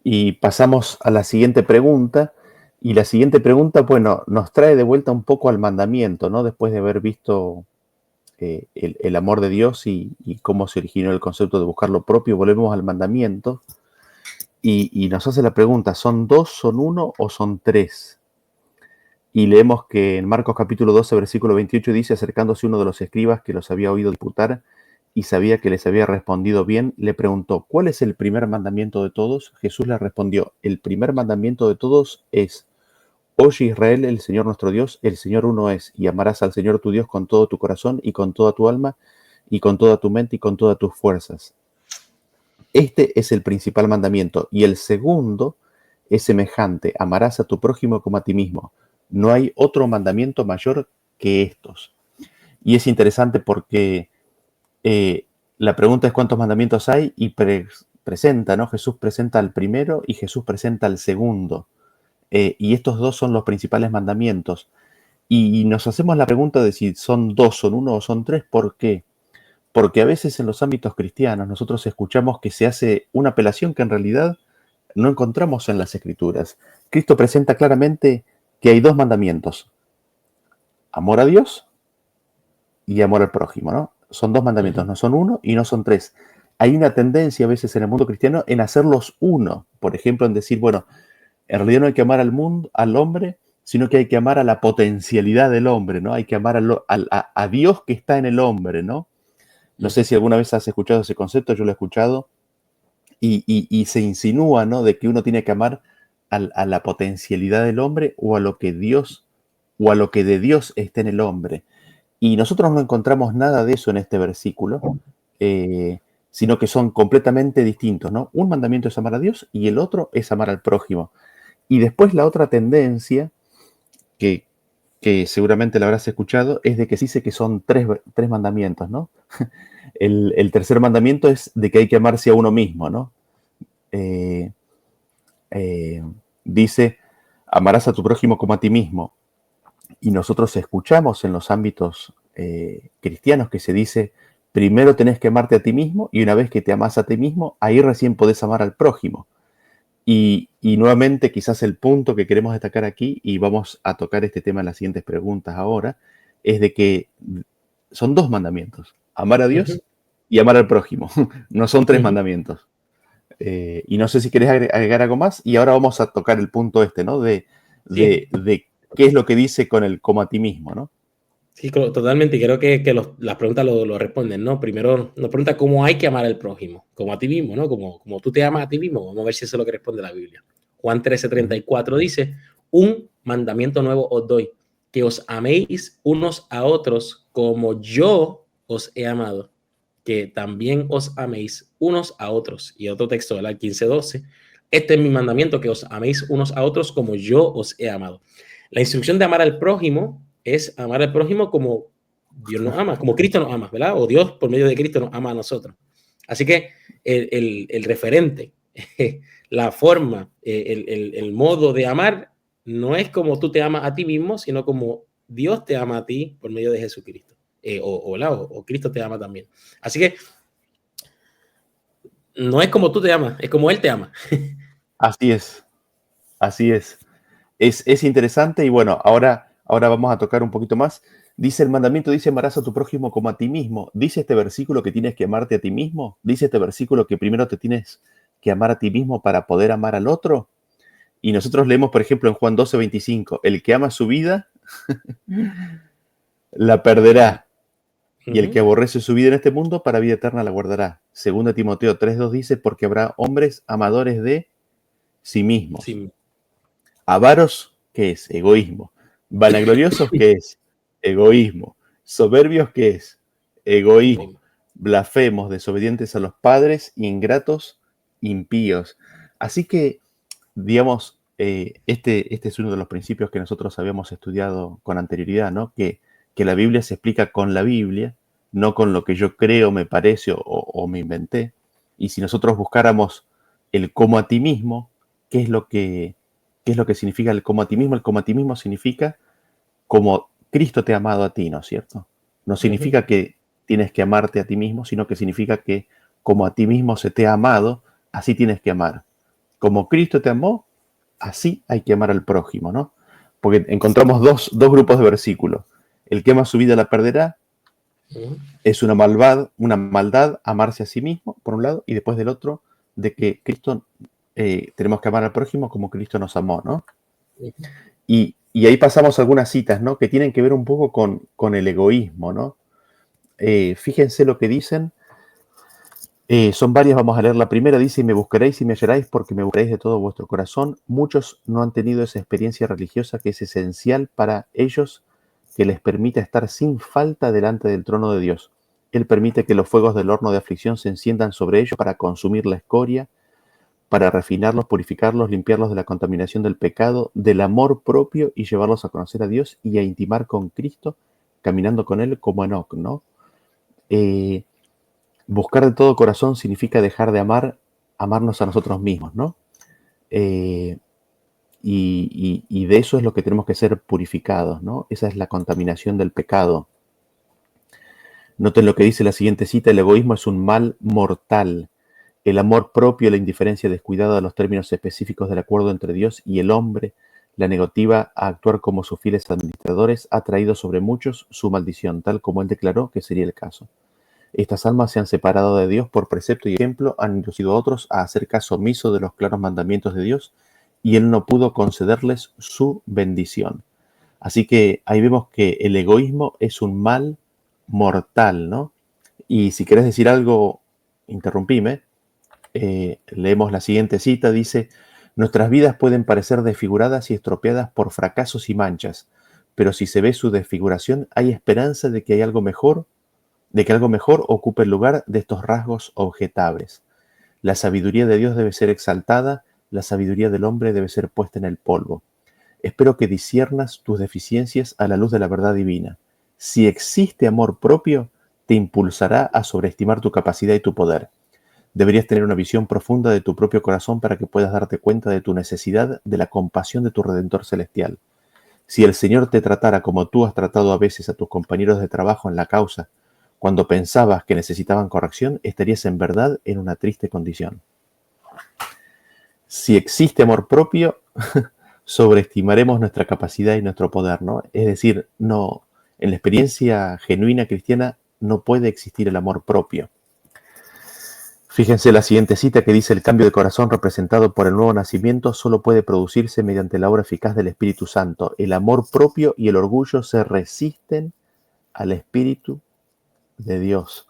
Y pasamos a la siguiente pregunta. Y la siguiente pregunta, bueno, nos trae de vuelta un poco al mandamiento, ¿no? Después de haber visto el amor de Dios y cómo se originó el concepto de buscar lo propio, volvemos al mandamiento. Y nos hace la pregunta, ¿son dos, son uno o son tres? Y leemos que en Marcos capítulo 12, versículo 28 dice, acercándose uno de los escribas que los había oído disputar y sabía que les había respondido bien, le preguntó, ¿cuál es el primer mandamiento de todos? Jesús le respondió, el primer mandamiento de todos es, oye Israel, el Señor nuestro Dios, el Señor uno es, y amarás al Señor tu Dios con todo tu corazón y con toda tu alma y con toda tu mente y con todas tus fuerzas. Este es el principal mandamiento. Y el segundo es semejante, amarás a tu prójimo como a ti mismo. No hay otro mandamiento mayor que estos. Y es interesante porque la pregunta es cuántos mandamientos hay y presenta, ¿no? Jesús presenta al primero y Jesús presenta al segundo. Y estos dos son los principales mandamientos. Y nos hacemos la pregunta de si son dos, son uno o son tres. ¿Por qué? Porque a veces en los ámbitos cristianos nosotros escuchamos que se hace una apelación que en realidad no encontramos en las Escrituras. Cristo presenta claramente que hay dos mandamientos, amor a Dios y amor al prójimo, ¿no? Son dos mandamientos, no son uno y no son tres. Hay una tendencia a veces en el mundo cristiano en hacerlos uno, por ejemplo, en decir, bueno, en realidad no hay que amar al mundo, al hombre, sino que hay que amar a la potencialidad del hombre, ¿no? Hay que amar a Dios que está en el hombre, ¿no? No sé si alguna vez has escuchado ese concepto, yo lo he escuchado, y se insinúa, ¿no? De que uno tiene que amar a la potencialidad del hombre o a lo que Dios, o a lo que de Dios está en el hombre. Y nosotros no encontramos nada de eso en este versículo, sino que son completamente distintos, ¿no? Un mandamiento es amar a Dios y el otro es amar al prójimo. Y después la otra tendencia, que, que seguramente la habrás escuchado, es de que se dice que son tres mandamientos, ¿no? El tercer mandamiento es de que hay que amarse a uno mismo, ¿no? Eh, Dice, amarás a tu prójimo como a ti mismo. Y nosotros escuchamos en los ámbitos cristianos que se dice, primero tenés que amarte a ti mismo y una vez que te amas a ti mismo, ahí recién podés amar al prójimo. Y nuevamente quizás el punto que queremos destacar aquí, y vamos a tocar este tema en las siguientes preguntas ahora, es de que son dos mandamientos, amar a Dios y amar al prójimo, no son tres mandamientos. Y no sé si querés agregar algo más, y ahora vamos a tocar el punto este, ¿no? De qué es lo que dice con el como a ti mismo, ¿no? Sí, totalmente. Y creo que las preguntas lo responden, ¿no? Primero nos pregunta cómo hay que amar al prójimo, como a ti mismo, ¿no? Como tú te amas a ti mismo. Vamos a ver si eso es lo que responde la Biblia. Juan 13:34 dice, un mandamiento nuevo os doy, que os améis unos a otros como yo os he amado, que también os améis unos a otros. Y otro texto, el 15:12, este es mi mandamiento, que os améis unos a otros como yo os he amado. La instrucción de amar al prójimo es amar al prójimo como Dios nos ama, como Cristo nos ama, ¿verdad? O Dios por medio de Cristo nos ama a nosotros. Así que el referente, la forma, el modo de amar no es como tú te amas a ti mismo, sino como Dios te ama a ti por medio de Jesucristo. O Cristo te ama también. Así que no es como tú te amas, es como Él te ama. Así es, así es. Es interesante y bueno, ahora vamos a tocar un poquito más. Dice el mandamiento, dice, amarás a tu prójimo como a ti mismo. Dice este versículo que tienes que amarte a ti mismo. Dice este versículo que primero te tienes que amar a ti mismo para poder amar al otro. Y nosotros leemos, por ejemplo, en Juan 12:25, el que ama su vida, la perderá. Y el que aborrece su vida en este mundo, para vida eterna la guardará. Segunda Timoteo 3:2 dice, porque habrá hombres amadores de sí mismos. Sí. Avaros, ¿qué es? Egoísmo. Vanagloriosos, ¿qué es? Egoísmo. Soberbios, ¿qué es? Egoísmo. Blasfemos, desobedientes a los padres, ingratos, impíos. Así que, digamos, este es uno de los principios que nosotros habíamos estudiado con anterioridad, ¿no? Que la Biblia se explica con la Biblia, no con lo que yo creo, me parece o me inventé. Y si nosotros buscáramos el como a ti mismo, ¿qué es lo que significa el como a ti mismo? El como a ti mismo significa como Cristo te ha amado a ti, ¿no es cierto? No significa que tienes que amarte a ti mismo, sino que significa que como a ti mismo se te ha amado, así tienes que amar. Como Cristo te amó, así hay que amar al prójimo, ¿no? Porque encontramos dos grupos de versículos. El que ama su vida la perderá, es una maldad amarse a sí mismo, por un lado, y después del otro, de que Cristo, tenemos que amar al prójimo como Cristo nos amó, ¿no? Y ahí pasamos algunas citas, ¿no? Que tienen que ver un poco con el egoísmo, ¿no? Fíjense lo que dicen. Son varias, vamos a leer la primera. Dice: y me buscaréis y me hallaréis porque me buscaréis de todo vuestro corazón. Muchos no han tenido esa experiencia religiosa que es esencial para ellos, que les permita estar sin falta delante del trono de Dios. Él permite que los fuegos del horno de aflicción se enciendan sobre ellos para consumir la escoria, para refinarlos, purificarlos, limpiarlos de la contaminación del pecado, del amor propio y llevarlos a conocer a Dios y a intimar con Cristo, caminando con Él como Enoc, ¿no? Buscar de todo corazón significa dejar de amarnos a nosotros mismos, ¿no? Y de eso es lo que tenemos que ser purificados, ¿no? Esa es la contaminación del pecado. Noten lo que dice la siguiente cita: el egoísmo es un mal mortal. El amor propio, la indiferencia descuidada de los términos específicos del acuerdo entre Dios y el hombre, la negativa a actuar como sus fieles administradores, ha traído sobre muchos su maldición, tal como él declaró que sería el caso. Estas almas se han separado de Dios por precepto y ejemplo, han inducido a otros a hacer caso omiso de los claros mandamientos de Dios, y Él no pudo concederles su bendición. Así que ahí vemos que el egoísmo es un mal mortal, ¿no? Y si querés decir algo, interrumpime. Leemos la siguiente cita, dice: nuestras vidas pueden parecer desfiguradas y estropeadas por fracasos y manchas, pero si se ve su desfiguración, hay esperanza de que algo mejor ocupe el lugar de estos rasgos objetables. La sabiduría de Dios debe ser exaltada, la sabiduría del hombre debe ser puesta en el polvo. Espero que disciernas tus deficiencias a la luz de la verdad divina. Si existe amor propio, te impulsará a sobreestimar tu capacidad y tu poder. Deberías tener una visión profunda de tu propio corazón para que puedas darte cuenta de tu necesidad de la compasión de tu Redentor celestial. Si el Señor te tratara como tú has tratado a veces a tus compañeros de trabajo en la causa, cuando pensabas que necesitaban corrección, estarías en verdad en una triste condición. Si existe amor propio, sobreestimaremos nuestra capacidad y nuestro poder, ¿no? Es decir, no, en la experiencia genuina cristiana no puede existir el amor propio. Fíjense la siguiente cita que dice: el cambio de corazón representado por el nuevo nacimiento solo puede producirse mediante la obra eficaz del Espíritu Santo. El amor propio y el orgullo se resisten al Espíritu de Dios.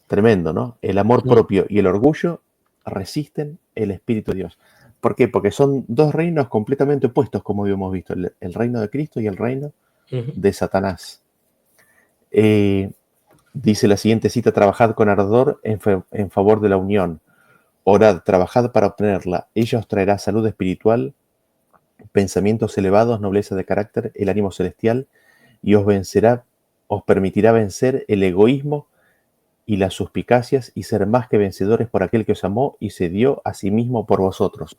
Tremendo, ¿no? El amor propio y el orgullo resisten el Espíritu de Dios. ¿Por qué? Porque son dos reinos completamente opuestos, como habíamos visto, el reino de Cristo y el reino de Satanás. Dice la siguiente cita: trabajad con ardor en favor de la unión. Orad, trabajad para obtenerla. Ella os traerá salud espiritual, pensamientos elevados, nobleza de carácter, el ánimo celestial, y os permitirá vencer el egoísmo y las suspicacias y ser más que vencedores por aquel que os amó y se dio a sí mismo por vosotros.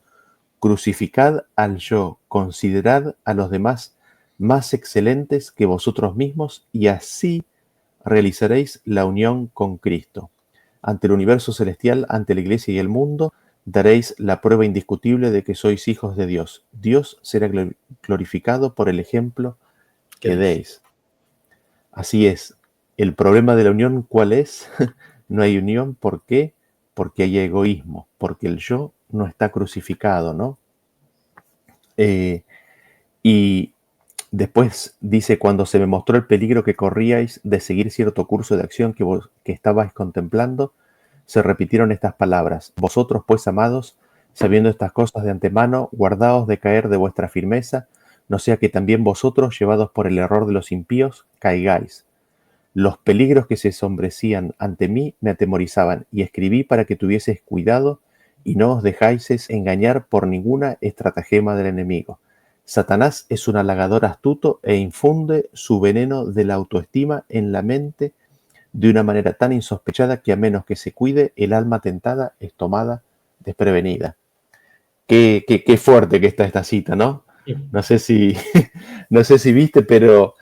Crucificad al yo, considerad a los demás más excelentes que vosotros mismos y así realizaréis la unión con Cristo. Ante el universo celestial, ante la iglesia y el mundo, daréis la prueba indiscutible de que sois hijos de Dios. Dios será glorificado por el ejemplo que deis. Así es. El problema de la unión, ¿cuál es? No hay unión, ¿por qué? Porque hay egoísmo, porque el yo no está crucificado, ¿no? Y después dice: cuando se me mostró el peligro que corríais de seguir cierto curso de acción que estabais contemplando, se repitieron estas palabras: vosotros pues, amados, sabiendo estas cosas de antemano, guardaos de caer de vuestra firmeza, no sea que también vosotros, llevados por el error de los impíos, caigáis. Los peligros que se sombrecían ante mí me atemorizaban, y escribí para que tuvieseis cuidado y no os dejáis engañar por ninguna estratagema del enemigo. Satanás es un halagador astuto e infunde su veneno de la autoestima en la mente de una manera tan insospechada que a menos que se cuide, el alma tentada es tomada desprevenida. Qué fuerte que está esta cita, ¿no? No sé si viste, pero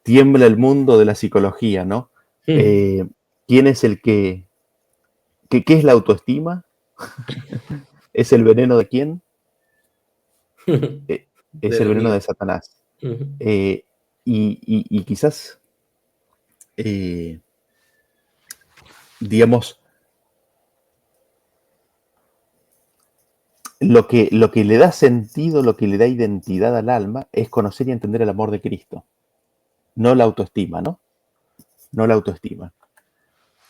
tiembla el mundo de la psicología, ¿no? ¿Quién es el que ¿Qué es la autoestima? ¿Es el veneno de quién? Es el Del veneno enemigo. de Satanás. Ujú. Y quizás, digamos, lo que le da sentido, lo que le da identidad al alma es conocer y entender el amor de Cristo, no la autoestima, ¿no? No la autoestima.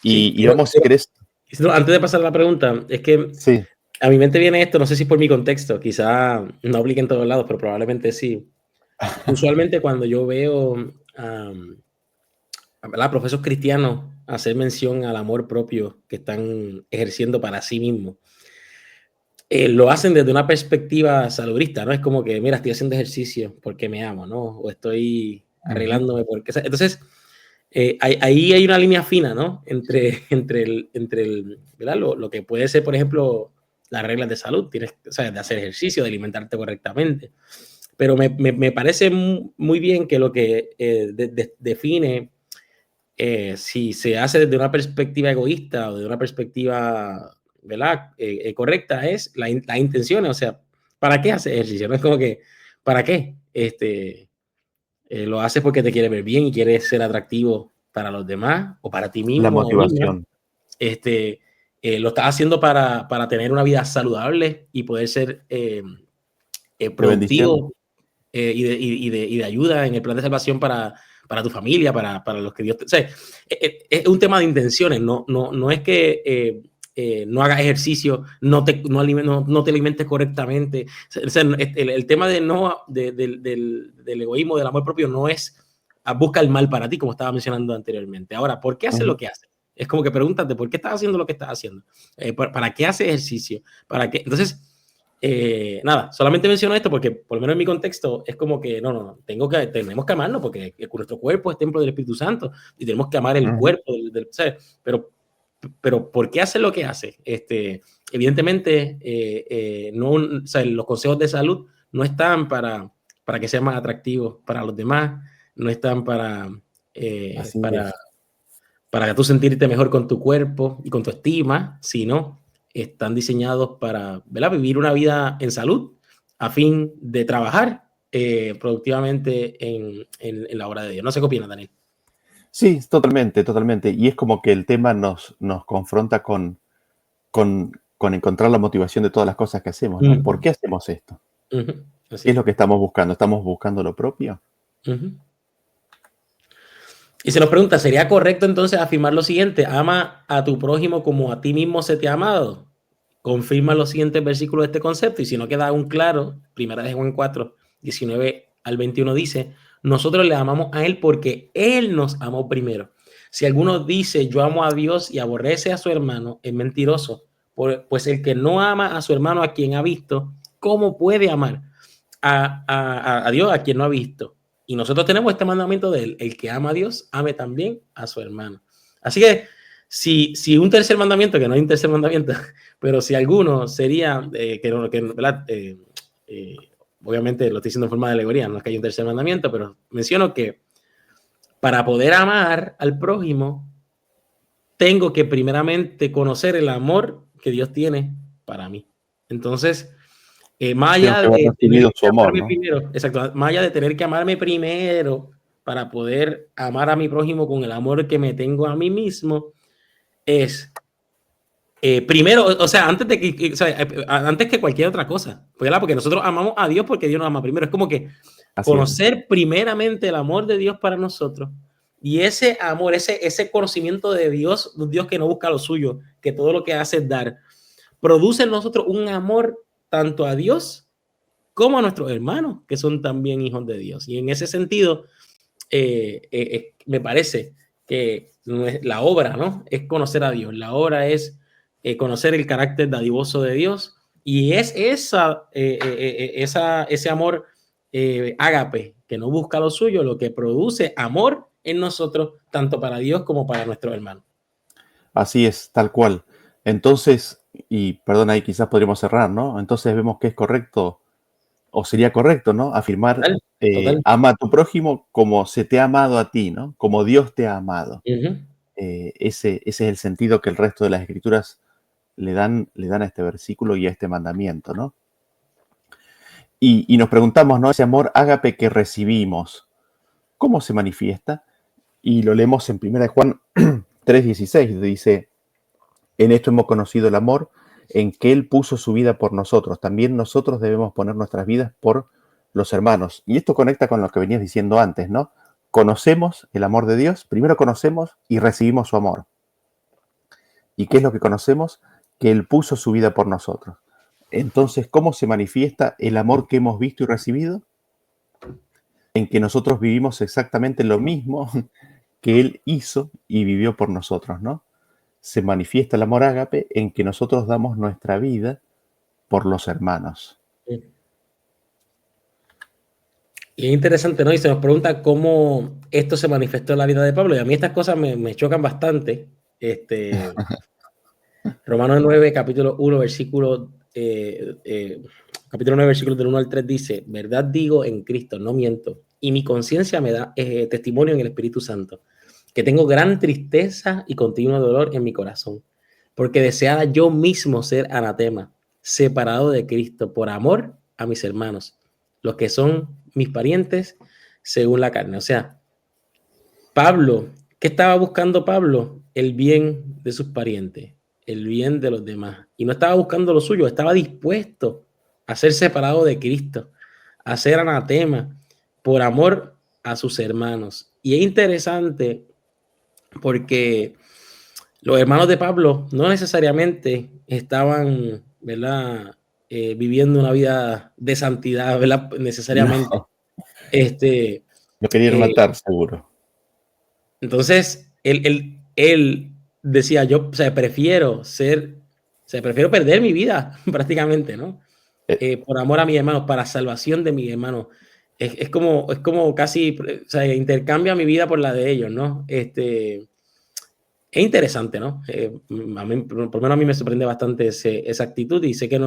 Sí, Y vamos, si querés, no, antes de pasar a la pregunta, es que sí, a mi mente viene esto, no sé si por mi contexto, quizá no aplique en todos lados, pero probablemente sí. Usualmente cuando yo veo a profesos cristianos hacer mención al amor propio que están ejerciendo para sí mismos, lo hacen desde una perspectiva saludista, ¿no? Es como que, mira, estoy haciendo ejercicio porque me amo, ¿no? O estoy ujú, arreglándome porque... Entonces, ahí hay una línea fina, ¿no? ¿Verdad? Lo que puede ser, por ejemplo, las reglas de salud, tienes, o sea, de hacer ejercicio, de alimentarte correctamente. Pero me parece muy bien que lo que define si se hace desde una perspectiva egoísta o de una perspectiva, ¿verdad? Correcta es la intención, o sea, ¿para qué haces ejercicio? No es como que, ¿para qué? Lo haces porque te quieres ver bien y quieres ser atractivo para los demás o para ti la mismo o misma. motivación, Lo estás haciendo para tener una vida saludable y poder ser de bendición. productivo y de ayuda en el plan de salvación para tu familia, para los que Dios te... O sea, es un tema de intenciones, no es que no hagas ejercicio, no te alimentes correctamente. O sea, el tema del egoísmo, del amor propio, no es busca el mal para ti, como estaba mencionando anteriormente. Ahora, ¿por qué haces Ujú, lo que haces? Es como que pregúntate, ¿por qué estás haciendo lo que estás haciendo? ¿Para qué haces ejercicio? ¿Para qué? Entonces, nada, solamente menciono esto porque, por lo menos en mi contexto, es como que no, tenemos que amarnos porque nuestro cuerpo es templo del Espíritu Santo y tenemos que amar el ujú. cuerpo, ¿sabes? Pero ¿por qué hace lo que hace? Evidentemente, no, o sea, los consejos de salud no están para que sea más atractivo para los demás, no están eh, Así para, es. para tú sentirte mejor con tu cuerpo y con tu estima, sino están diseñados para, ¿verdad?, vivir una vida en salud a fin de trabajar productivamente en la obra de Dios. No sé qué opinas, Daniel. Sí, totalmente, totalmente. Y es como que el tema nos confronta con encontrar la motivación de todas las cosas que hacemos, ¿no? ¿Por Uh qué hacemos esto? -huh. Así ¿Qué es es. lo que estamos buscando? ¿Estamos buscando lo propio? Uh -huh. Y se nos pregunta, ¿sería correcto entonces afirmar lo siguiente? Ama a tu prójimo como a ti mismo se te ha amado. Confirma los siguientes versículos de este concepto y si no queda aún claro, primera de Juan 4, 19 al 21 dice, nosotros le amamos a él porque él nos amó primero. Si alguno dice yo amo a Dios y aborrece a su hermano, es mentiroso. Pues el que no ama a su hermano a quien ha visto, ¿cómo puede amar a Dios a quien no ha visto? Y nosotros tenemos este mandamiento de él, el que ama a Dios, ame también a su hermano. Así que si un tercer mandamiento, que no hay un tercer mandamiento, pero si alguno sería, ¿verdad? Obviamente lo estoy diciendo en forma de alegoría, no es que haya un tercer mandamiento, pero menciono que para poder amar al prójimo, tengo que primeramente conocer el amor que Dios tiene para mí. Entonces, más Tengo allá que haber de tener recibido que su amor, amarme ¿no? primero, exacto, más allá de tener que amarme primero para poder amar a mi prójimo con el amor que me tengo a mí mismo, es primero, o sea, antes que cualquier otra cosa, ¿verdad? Porque nosotros amamos a Dios porque Dios nos ama primero. Es como que Así es. conocer primeramente el amor de Dios para nosotros y ese amor, ese conocimiento de Dios, un Dios que no busca lo suyo, que todo lo que hace es dar, produce en nosotros un amor tanto a Dios como a nuestros hermanos, que son también hijos de Dios. Y en ese sentido, me parece que la obra, ¿no?, es conocer a Dios. La obra es conocer el carácter dadivoso de Dios y es ese amor ágape que no busca lo suyo, lo que produce amor en nosotros, tanto para Dios como para nuestros hermanos. Así es, tal cual. Entonces, y perdón, ahí quizás podríamos cerrar, ¿no? Entonces vemos que es correcto, o sería correcto, ¿no? Afirmar, Total, total. ama a tu prójimo como se te ha amado a ti, ¿no? Como Dios te ha amado. Uh -huh. Ese es el sentido que el resto de las escrituras le dan a este versículo y a este mandamiento, ¿no? Y nos preguntamos, ¿no? Ese amor ágape que recibimos, ¿cómo se manifiesta? Y lo leemos en 1 Juan 3:16, dice, en esto hemos conocido el amor, en que Él puso su vida por nosotros. También nosotros debemos poner nuestras vidas por los hermanos. Y esto conecta con lo que venías diciendo antes, ¿no? Conocemos el amor de Dios, primero conocemos y recibimos su amor. ¿Y qué es lo que conocemos? Que Él puso su vida por nosotros. Entonces, ¿cómo se manifiesta el amor que hemos visto y recibido? En que nosotros vivimos exactamente lo mismo que Él hizo y vivió por nosotros, ¿no? Se manifiesta el amor ágape en que nosotros damos nuestra vida por los hermanos. Y es interesante, ¿no? Y se nos pregunta cómo esto se manifestó en la vida de Pablo. Y a mí estas cosas me chocan bastante. Romanos 9, capítulo 1, capítulo 9, versículos del 1 al 3 dice, verdad digo en Cristo, no miento, y mi conciencia me da testimonio en el Espíritu Santo, que tengo gran tristeza y continuo dolor en mi corazón, porque deseaba yo mismo ser anatema, separado de Cristo, por amor a mis hermanos, los que son mis parientes según la carne. O sea, Pablo, ¿qué estaba buscando Pablo? El bien de sus parientes, el bien de los demás. Y no estaba buscando lo suyo, estaba dispuesto a ser separado de Cristo, a ser anatema, por amor a sus hermanos. Y es interesante porque los hermanos de Pablo no necesariamente estaban, ¿verdad? Viviendo una vida de santidad, ¿verdad? Necesariamente. No, lo querían Eh, matar, seguro. Entonces, él decía, yo, prefiero perder mi vida prácticamente, ¿no? Eh, Por amor a mis hermanos, para salvación de mis hermanos. Es como casi, intercambia mi vida por la de ellos, ¿no? Es interesante, ¿no? A mí, por lo menos a mí me sorprende bastante esa actitud y sé que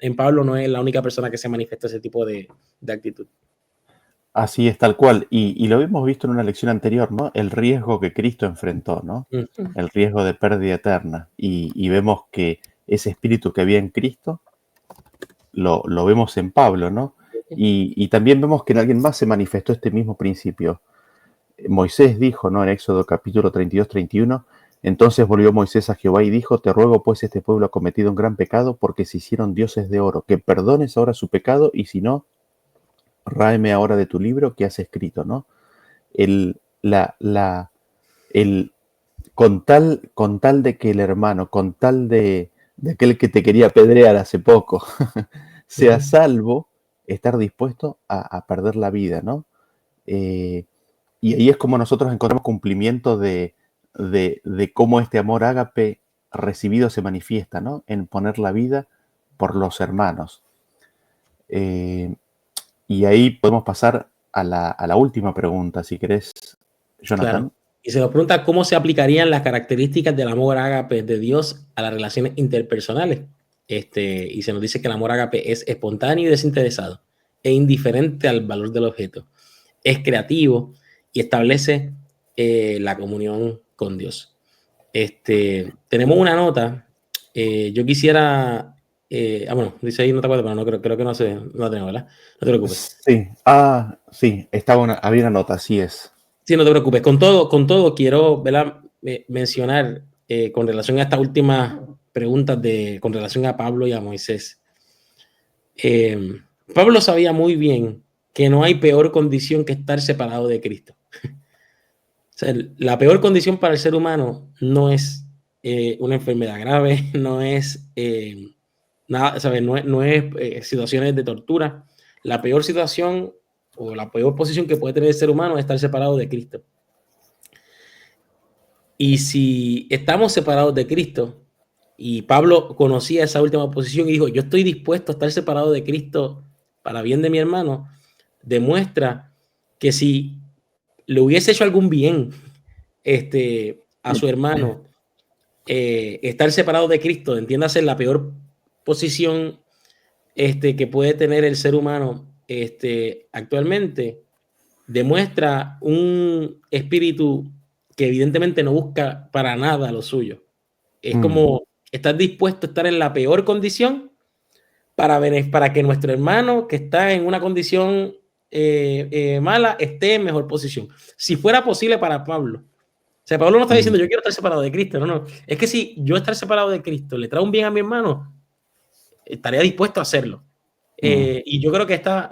en Pablo no es la única persona que se manifiesta ese tipo de actitud. Así es, tal cual. Y lo hemos visto en una lección anterior, ¿no? El riesgo que Cristo enfrentó, ¿no? Uh-huh. El riesgo de pérdida eterna. Y vemos que ese espíritu que había en Cristo lo vemos en Pablo, ¿no? Y también vemos que en alguien más se manifestó este mismo principio. Moisés dijo, ¿no? En Éxodo capítulo 32-31, entonces volvió Moisés a Jehová y dijo, te ruego pues este pueblo ha cometido un gran pecado porque se hicieron dioses de oro, que perdones ahora su pecado y si no, ráeme ahora de tu libro que has escrito, ¿no? El, la, la, el, con tal de que el hermano, con tal de aquel que te quería apedrear hace poco, sea salvo, estar dispuesto a perder la vida, ¿no? Y ahí es como nosotros encontramos cumplimiento de cómo este amor ágape recibido se manifiesta, ¿no? En poner la vida por los hermanos. Y ahí podemos pasar a la última pregunta, si querés, Claro. Jonathan. Y se nos pregunta cómo se aplicarían las características del amor ágape de Dios a las relaciones interpersonales. Y se nos dice que el amor ágape es espontáneo y desinteresado, e indiferente al valor del objeto. Es creativo y establece la comunión con Dios. Tenemos una nota. Yo quisiera. Bueno, dice ahí, no te acuerdo, pero no creo que no la tengo, ¿verdad? No te preocupes. Sí, sí, había una nota, así es. Sí, no te preocupes. Con todo quiero, ¿verdad? Mencionar con relación a estas últimas preguntas con relación a Pablo y a Moisés. Pablo sabía muy bien que no hay peor condición que estar separado de Cristo. O sea, la peor condición para el ser humano no es una enfermedad grave, no es nada, ¿sabes? No es situaciones de tortura. La peor situación o la peor posición que puede tener el ser humano es estar separado de Cristo. Y si estamos separados de Cristo, y Pablo conocía esa última posición y dijo, yo estoy dispuesto a estar separado de Cristo para bien de mi hermano, demuestra que si le hubiese hecho algún bien a su hermano, estar separado de Cristo, entiéndase la peor posición que puede tener el ser humano actualmente, demuestra un espíritu que evidentemente no busca para nada lo suyo. Es como ¿Estás dispuesto a estar en la peor condición para que nuestro hermano que está en una condición mala esté en mejor posición? Si fuera posible para Pablo. O sea, Pablo no está diciendo yo quiero estar separado de Cristo, no. Es que si yo estar separado de Cristo le trae un bien a mi hermano, estaría dispuesto a hacerlo. Y yo creo que esta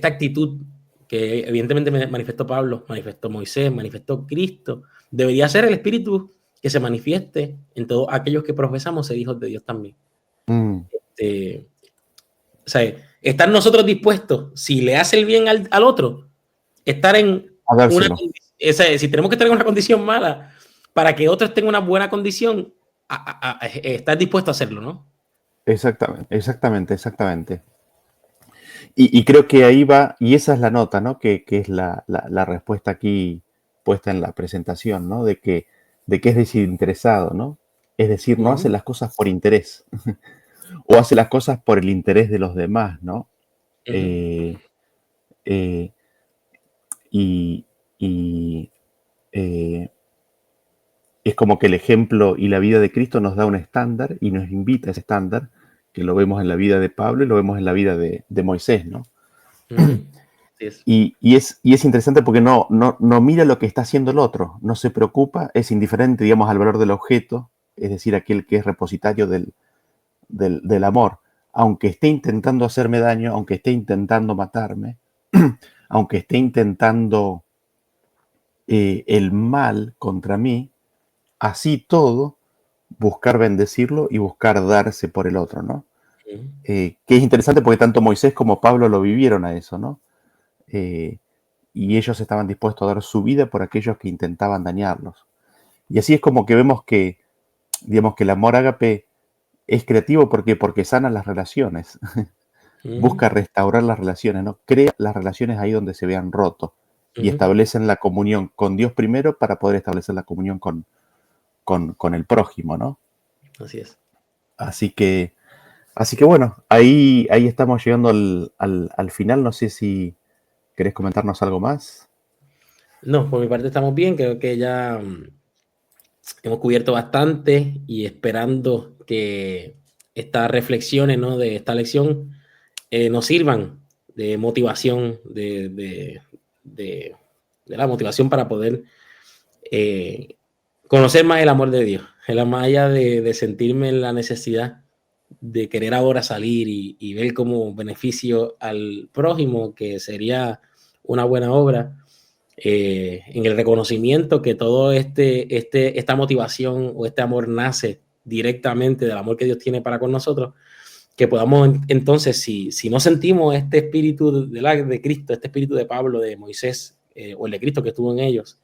actitud que evidentemente manifestó Pablo, manifestó Moisés, manifestó Cristo, debería ser el espíritu que se manifieste en todos aquellos que profesamos ser hijos de Dios también. O sea, estar nosotros dispuestos, si le hace el bien al otro, estar en una condición, si tenemos que estar en una condición mala para que otros tengan una buena condición, estar dispuesto a hacerlo, ¿no? Exactamente. Y creo que ahí va, y esa es la nota, ¿no? Que es la respuesta aquí puesta en la presentación, ¿no? De que es desinteresado, ¿no? Es decir, no hace las cosas por interés, o hace las cosas por el interés de los demás, ¿no? Es como que el ejemplo y la vida de Cristo nos da un estándar y nos invita a ese estándar, que lo vemos en la vida de Pablo y lo vemos en la vida de Moisés, ¿no? Y es interesante porque no mira lo que está haciendo el otro, no se preocupa, es indiferente, digamos, al valor del objeto, es decir, aquel que es repositorio del amor. Aunque esté intentando hacerme daño, aunque esté intentando matarme, aunque esté intentando el mal contra mí, así todo, buscar bendecirlo y buscar darse por el otro, ¿no? Que es interesante porque tanto Moisés como Pablo lo vivieron a eso, ¿no? Y ellos estaban dispuestos a dar su vida por aquellos que intentaban dañarlos. Y así es como que vemos que, digamos, que el amor ágape es creativo porque sana las relaciones. Busca restaurar las relaciones, ¿no? Crea las relaciones ahí donde se vean rotos y establecen la comunión con Dios primero para poder establecer la comunión con el prójimo, ¿no? Así es. Así que bueno, ahí estamos llegando al final. No sé si querés comentarnos algo más. No, por mi parte estamos bien. Creo que ya hemos cubierto bastante y esperando que estas reflexiones, ¿no?, de esta lección nos sirvan de motivación, de la motivación para poder conocer más el amor de Dios, más allá de sentirme en la necesidad de querer ahora salir y ver como beneficio al prójimo, que sería una buena obra, en el reconocimiento que todo esta motivación o este amor nace directamente del amor que Dios tiene para con nosotros, que podamos entonces, si no sentimos este espíritu de Cristo, este espíritu de Pablo, de Moisés, o el de Cristo que estuvo en ellos,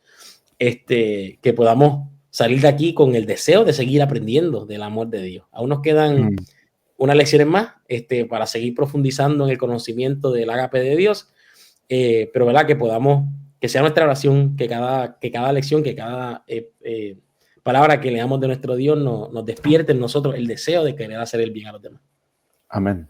que podamos salir de aquí con el deseo de seguir aprendiendo del amor de Dios. Aún nos quedan unas lecciones más para seguir profundizando en el conocimiento del ágape de Dios, pero ¿verdad? Que sea nuestra oración, que cada lección, que cada palabra que leamos de nuestro Dios nos despierte en nosotros el deseo de querer hacer el bien a los demás. Amén.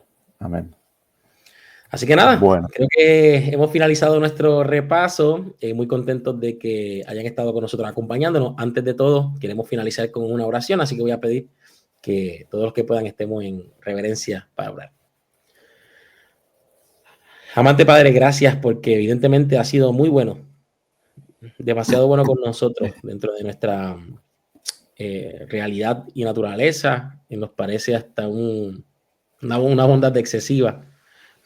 Así que nada, bueno, creo que hemos finalizado nuestro repaso. Muy contentos de que hayan estado con nosotros acompañándonos. Antes de todo, queremos finalizar con una oración, así que voy a pedir que todos los que puedan estemos en reverencia para orar. Amante Padre, gracias porque evidentemente ha sido muy bueno, demasiado bueno con nosotros dentro de nuestra realidad y naturaleza. Y nos parece hasta una bondad excesiva.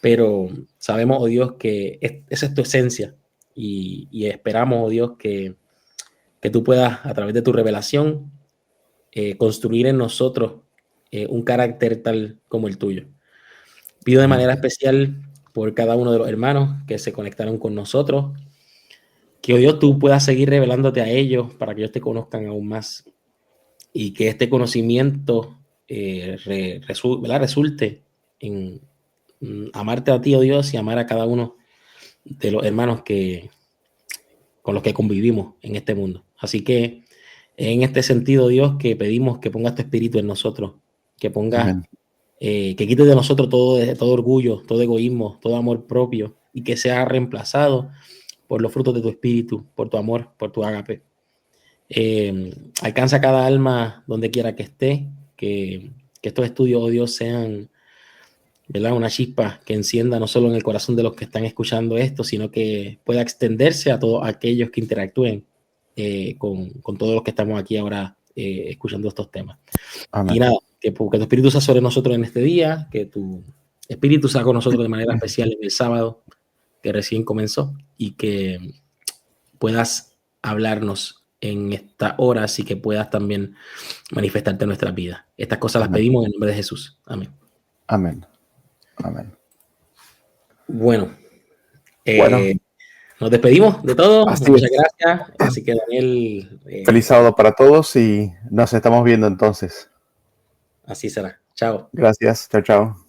Pero sabemos, oh Dios, que esa es tu esencia y esperamos, oh Dios, que tú puedas, a través de tu revelación, construir en nosotros un carácter tal como el tuyo. Pido de manera especial por cada uno de los hermanos que se conectaron con nosotros, que, oh Dios, tú puedas seguir revelándote a ellos para que ellos te conozcan aún más y que este conocimiento resulte en amarte a ti, oh Dios, y amar a cada uno de los hermanos con los que convivimos en este mundo. Así que en este sentido, Dios, que pedimos que pongas tu espíritu en nosotros, que pongas, que quites de nosotros todo orgullo, todo egoísmo, todo amor propio y que sea reemplazado por los frutos de tu espíritu, por tu amor, por tu ágape. alcanza cada alma donde quiera que esté, que estos estudios, oh Dios, sean, ¿verdad?, una chispa que encienda no solo en el corazón de los que están escuchando esto, sino que pueda extenderse a todos aquellos que interactúen con todos los que estamos aquí ahora escuchando estos temas. Amén. Y nada, que tu Espíritu sea sobre nosotros en este día, que tu Espíritu sea con nosotros de manera especial en el sábado que recién comenzó, y que puedas hablarnos en esta hora, así que puedas también manifestarte en nuestras vidas. Estas cosas las pedimos en el nombre de Jesús. Amén. Amén. Amén. Bueno, Bueno, nos despedimos de todo. así Muchas es. gracias. Así que Daniel, Feliz sábado para todos y nos estamos viendo entonces. así será. Chao. Gracias. Chao, chao.